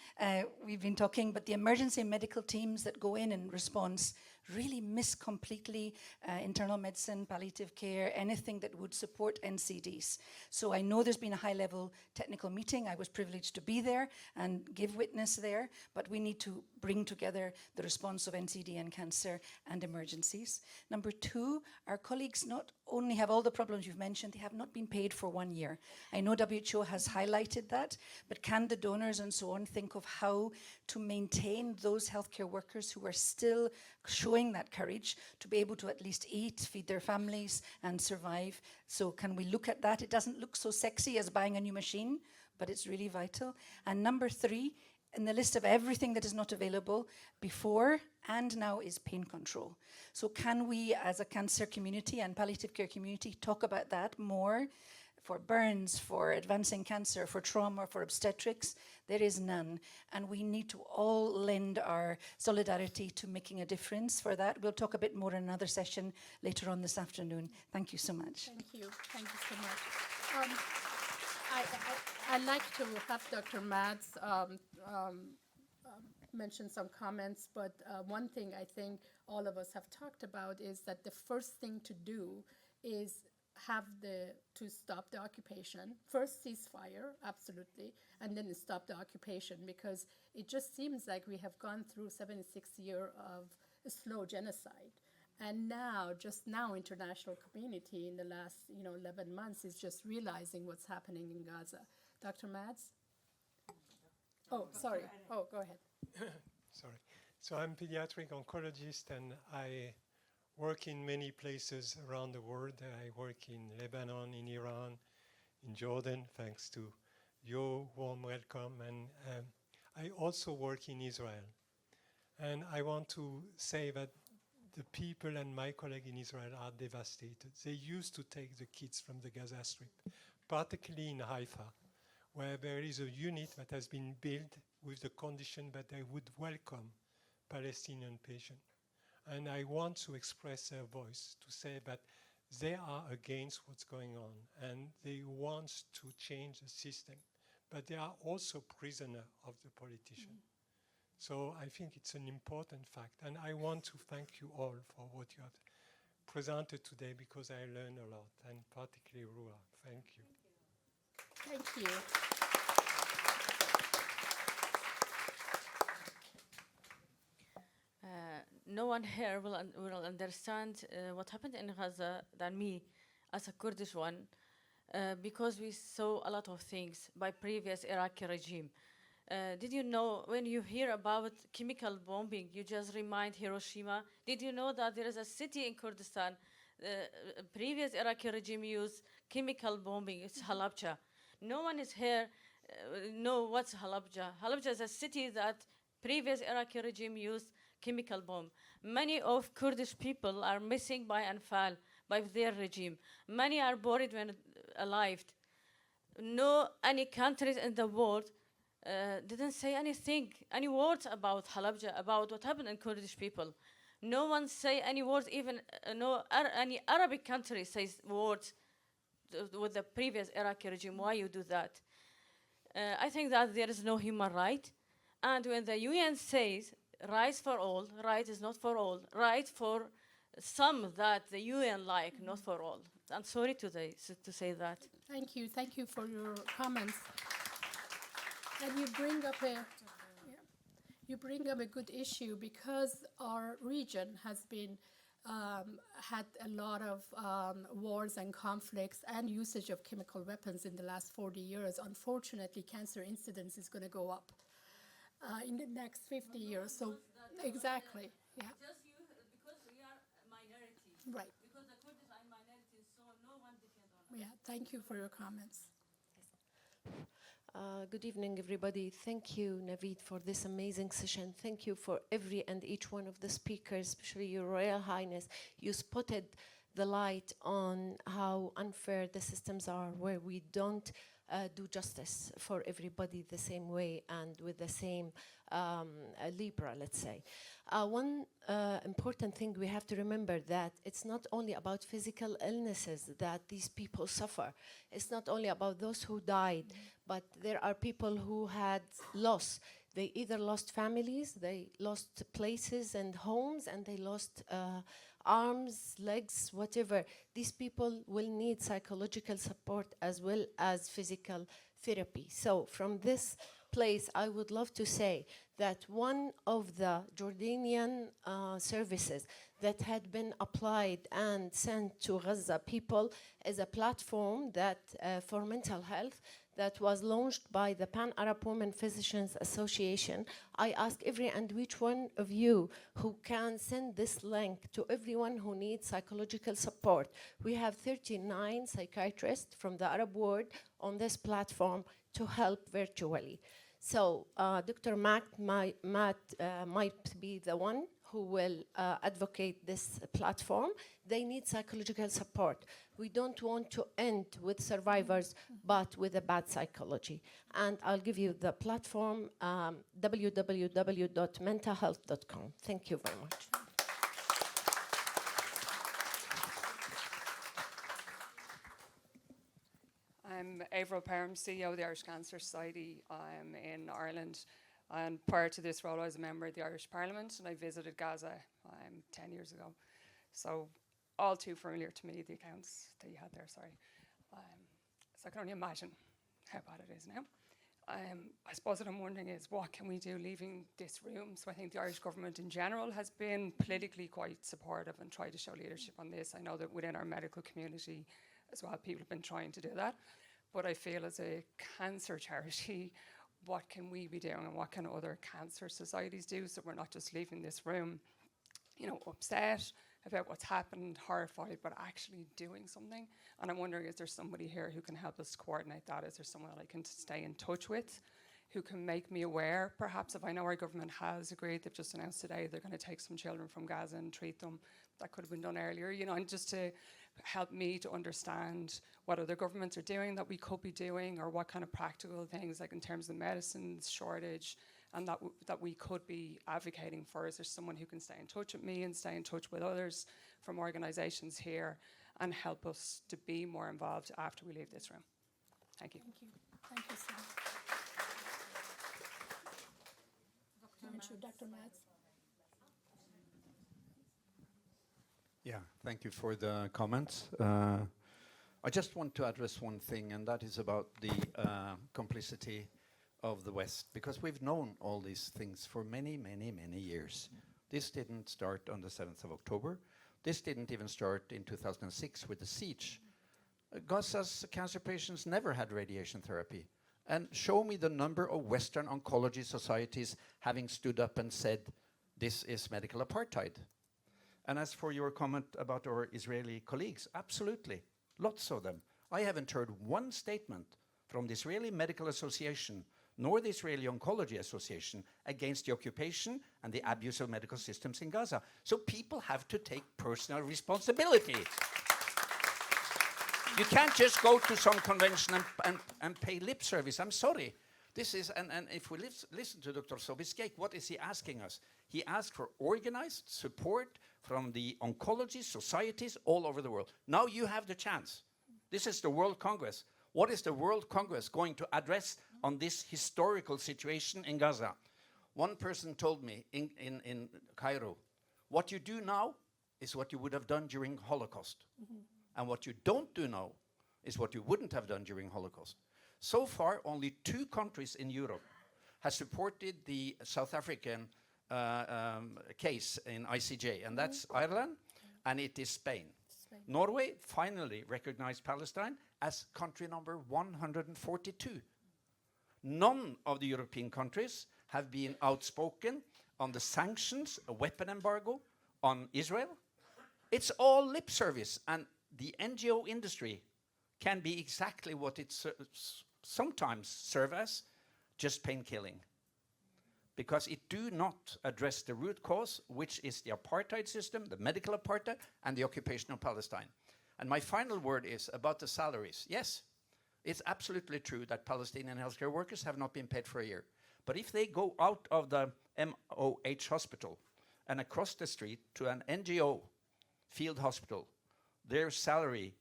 we've been talking, but the emergency medical teams that go in response really miss completely internal medicine, palliative care, anything that would support NCDs. So I know there's been a high-level technical meeting. I was privileged to be there and give witness there, but we need to bring together the response of NCD and cancer and emergencies. Number 2, our colleagues not only have all the problems you've mentioned, they have not been paid for 1 year. I know WHO has highlighted that, but can the donors and so on think of how to maintain those healthcare workers who are still showing that courage to be able to at least eat, feed their families, and survive? So can we look at that? It doesn't look so sexy as buying a new machine, but it's really vital. And number 3, in the list of everything that is not available before and now is pain control. So can we, as a cancer community and palliative care community, talk about that more? For burns, for advancing cancer, for trauma, for obstetrics, there is none. And we need to all lend our solidarity to making a difference for that. We'll talk a bit more in another session later on this afternoon. Thank you so much. Thank you. Thank you so much. I'd like to have Dr. Mads mention some comments, but one thing I think all of us have talked about is that the first thing to do is to stop the occupation. First ceasefire, absolutely, and then stop the occupation, because it just seems like we have gone through 76 years of a slow genocide. And now, just now, international community in the last 11 months is just realizing what's happening in Gaza. Dr. Mads? Oh, sorry. Oh, go ahead. Sorry. So I'm a pediatric oncologist, and I work in many places around the world. I work in Lebanon, in Iran, in Jordan, thanks to your warm welcome. And I also work in Israel. And I want to say that the people and my colleague in Israel are devastated. They used to take the kids from the Gaza Strip, particularly in Haifa, where there is a unit that has been built with the condition that they would welcome Palestinian patients. And I want to express their voice to say that they are against what's going on and they want to change the system, but they are also prisoners of the politician. So I think it's an important fact, and I want to thank you all for what you have presented today, because I learned a lot, and particularly Rua. Thank you. Thank you. No one here will understand what happened in Gaza than me as a Kurdish one, because we saw a lot of things by previous Iraqi regime. Did you know, when you hear about chemical bombing, you just remind Hiroshima? Did you know that there is a city in Kurdistan, previous Iraqi regime used chemical bombing? It's Halabja. No one is here know what's Halabja. Halabja is a city that previous Iraqi regime used chemical bomb. Many of Kurdish people are missing by Anfal, by their regime. Many are buried when alive. No, any countries in the world didn't say anything, any words about Halabja, about what happened in Kurdish people. No one say any words, even any Arabic country says words with the previous Iraqi regime. Why you do that? I think that there is no human right. And when the UN says rights for all, right is not for all, right for some that the UN like, not for all. I'm sorry to say that. Thank you for your comments. And you bring up you bring up a good issue because our region has been had a lot of wars and conflicts and usage of chemical weapons in the last 40 years. Unfortunately, cancer incidence is going to go up in the next 50 years. So, exactly, yeah. Just you, because we are a minority. Right. Because the Kurdish are minority, so no one depends on us. Yeah, thank you for your comments. Good evening, everybody. Thank you, Naveed, for this amazing session. Thank you for every and each one of the speakers, especially Your Royal Highness. You spotted the light on how unfair the systems are, where we don't do justice for everybody the same way and with the same libra, let's say. One important thing we have to remember that it's not only about physical illnesses that these people suffer. It's not only about those who died, but there are people who had loss. They either lost families, they lost places and homes, and they lost arms, legs, whatever. These people will need psychological support as well as physical therapy. So from this place, I would love to say that one of the Jordanian services that had been applied and sent to Gaza people is a platform that for mental health that was launched by the Pan-Arab Women Physicians Association. I ask every and each one of you who can send this link to everyone who needs psychological support. We have 39 psychiatrists from the Arab world on this platform to help virtually. So Dr. Matt might be the one who will advocate this platform. They need psychological support. We don't want to end with survivors, but with a bad psychology. And I'll give you the platform, www.mentalhealth.com. Thank you very much. I'm Avril Perham, CEO of the Irish Cancer Society. I'm in Ireland. And prior to this role, I was a member of the Irish Parliament, and I visited Gaza 10 years ago. So all too familiar to me, the accounts that you had there, sorry. So I can only imagine how bad it is now. I suppose what I'm wondering is, what can we do leaving this room? So I think the Irish government in general has been politically quite supportive and tried to show leadership on this. I know that within our medical community as well, people have been trying to do that. But I feel as a cancer charity, what can we be doing and what can other cancer societies do so we're not just leaving this room, you know, upset about what's happened, horrified, but actually doing something. And I'm wondering, is there somebody here who can help us coordinate that? Is there someone I can stay in touch with who can make me aware? Perhaps if I know our government has agreed, they've just announced today they're going to take some children from Gaza and treat them. That could have been done earlier, you know, and just to help me to understand what other governments are doing that we could be doing, or what kind of practical things, like in terms of medicines shortage, and that we could be advocating for. Is there someone who can stay in touch with me and stay in touch with others from organisations here and help us to be more involved after we leave this room? Thank you. Thank you. Thank you, Sam. Dr. Matz. Yeah, thank you for the comments. I just want to address one thing, and that is about the complicity of the West, because we've known all these things for many, many, many years. This didn't start on the 7th of October. This didn't even start in 2006 with the siege. Gaza's cancer patients never had radiation therapy. And show me the number of Western oncology societies having stood up and said, this is medical apartheid. And as for your comment about our Israeli colleagues, absolutely, lots of them. I haven't heard one statement from the Israeli Medical Association nor the Israeli Oncology Association against the occupation and the abuse of medical systems in Gaza. So people have to take personal responsibility. You can't just go to some convention and pay lip service. I'm sorry. This is, and if we listen to Dr. Sobieski, what is he asking us? He asked for organized support from the oncology societies all over the world. Now you have the chance. This is the World Congress. What is the World Congress going to address on this historical situation in Gaza? One person told me in Cairo, what you do now is what you would have done during Holocaust. And what you don't do now is what you wouldn't have done during Holocaust. So far, only 2 countries in Europe has supported the South African case in ICJ, and that's Ireland, and it is Spain. Norway finally recognized Palestine as country number 142. None of the European countries have been outspoken on the sanctions, a weapon embargo on Israel. It's all lip service, and the NGO industry can be exactly what it sometimes serve as, just pain killing. Because it do not address the root cause, which is the apartheid system, the medical apartheid, and the occupation of Palestine. And my final word is about the salaries. Yes, it's absolutely true that Palestinian healthcare workers have not been paid for a year. But if they go out of the MOH hospital and across the street to an NGO field hospital, their salary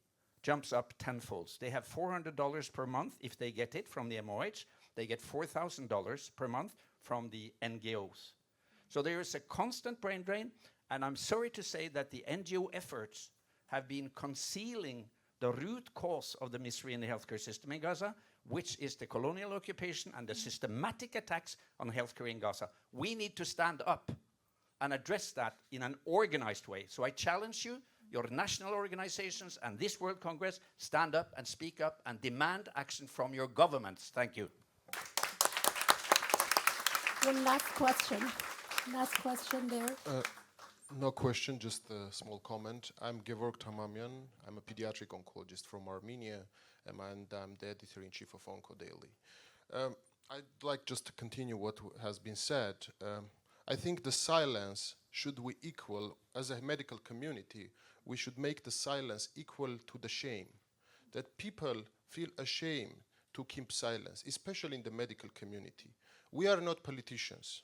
jumps up tenfold. They have $400 per month if they get it from the MOH. They get $4,000 per month from the NGOs. So there is a constant brain drain, and I'm sorry to say that the NGO efforts have been concealing the root cause of the misery in the healthcare system in Gaza, which is the colonial occupation and the systematic attacks on healthcare in Gaza. We need to stand up and address that in an organized way. So I challenge you, your national organizations and this World Congress, stand up and speak up and demand action from your governments. Thank you. One last question. Last question there. No question, just a small comment. I'm Gevorg Tamamian. I'm a pediatric oncologist from Armenia, and I'm the editor-in-chief of Onco Daily. I'd like just to continue what has been said. I think the silence, should we equal, as a medical community, we should make the silence equal to the shame. That people feel ashamed to keep silence, especially in the medical community. We are not politicians.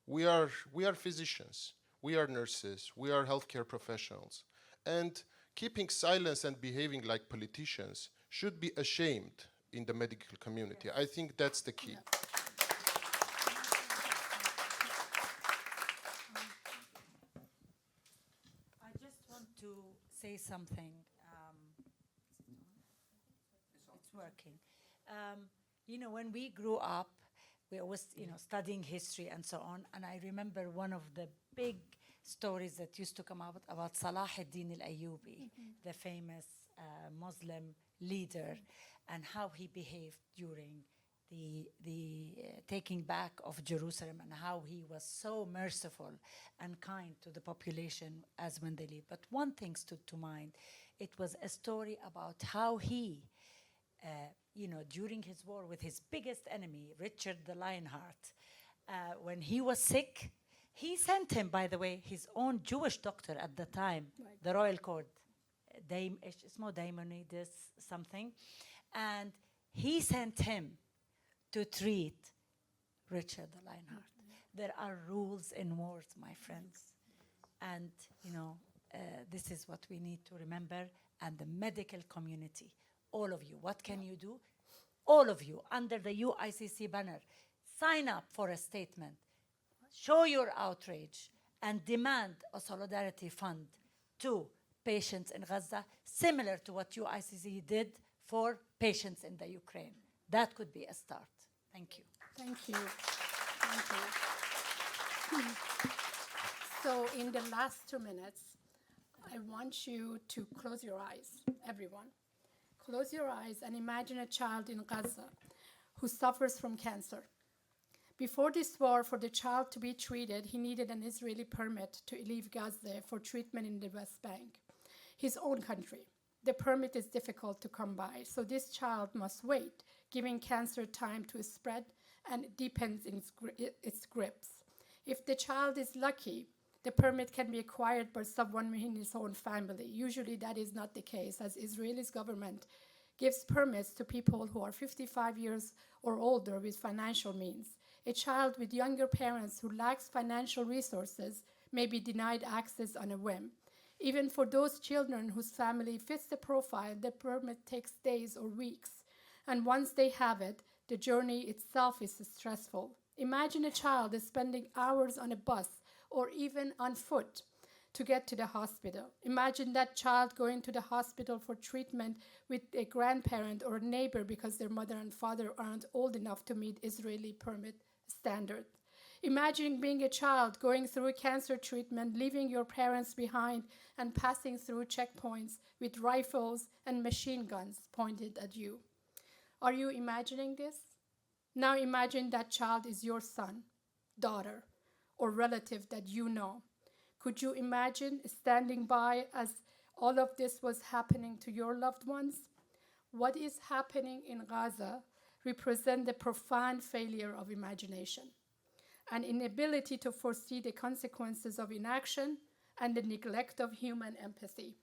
We are physicians. We are nurses. We are healthcare professionals. And keeping silence and behaving like politicians should be ashamed in the medical community. I think that's the key. I just want to say something. It's working. You know, when we grew up, we always, studying history and so on. And I remember one of the big stories that used to come out about Salah ad-Din al-Ayyubi, the famous Muslim leader, and how he behaved during the taking back of Jerusalem, and how he was so merciful and kind to the population as when they leave. But one thing stood to mind. It was a story about how he, during his war with his biggest enemy, Richard the Lionheart, when he was sick, he sent him, by the way, his own Jewish doctor at the time, the royal court, Daimonides something, and he sent him to treat Richard the Lionheart. There are rules in wars, my friends, and this is what we need to remember. And the medical community, all of you, what can you do? All of you, under the UICC banner, sign up for a statement. Show your outrage and demand a solidarity fund to patients in Gaza, similar to what UICC did for patients in the Ukraine. That could be a start. Thank you. Thank you. Thank you. So in the last 2 minutes, I want you to close your eyes, everyone. Close your eyes and imagine a child in Gaza who suffers from cancer. Before this war, for the child to be treated, he needed an Israeli permit to leave Gaza for treatment in the West Bank, his own country. The permit is difficult to come by, so this child must wait, giving cancer time to spread and deepens its grips. If the child is lucky, the permit can be acquired by someone in his own family. Usually that is not the case, as Israel's government gives permits to people who are 55 years or older with financial means. A child with younger parents who lacks financial resources may be denied access on a whim. Even for those children whose family fits the profile, the permit takes days or weeks. And once they have it, the journey itself is stressful. Imagine a child is spending hours on a bus or even on foot to get to the hospital. Imagine that child going to the hospital for treatment with a grandparent or a neighbor because their mother and father aren't old enough to meet Israeli permit standards. Imagine being a child going through cancer treatment, leaving your parents behind, and passing through checkpoints with rifles and machine guns pointed at you. Are you imagining this? Now imagine that child is your son, daughter, or relative that you know. Could you imagine standing by as all of this was happening to your loved ones? What is happening in Gaza represents the profound failure of imagination, an inability to foresee the consequences of inaction, and the neglect of human empathy.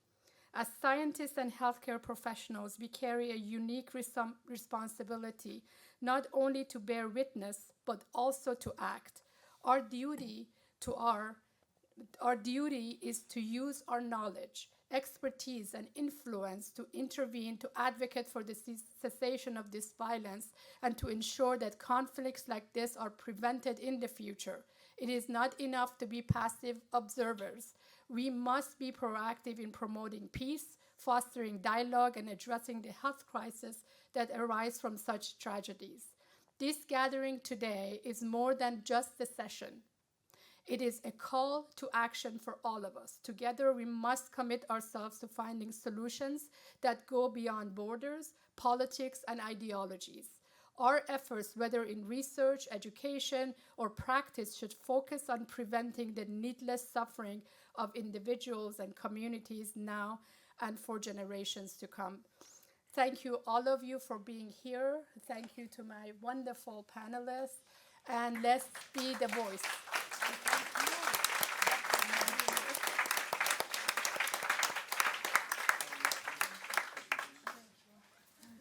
As scientists and healthcare professionals, we carry a unique responsibility not only to bear witness, but also to act. Our duty is to use our knowledge, expertise, and influence to intervene, to advocate for the cessation of this violence, and to ensure that conflicts like this are prevented in the future. It is not enough to be passive observers. We must be proactive in promoting peace, fostering dialogue, and addressing the health crisis that arise from such tragedies. This gathering today is more than just a session. It is a call to action for all of us. Together, we must commit ourselves to finding solutions that go beyond borders, politics, and ideologies. Our efforts, whether in research, education, or practice, should focus on preventing the needless suffering of individuals and communities now and for generations to come. Thank you, all of you, for being here. Thank you to my wonderful panelists, and let's be the voice.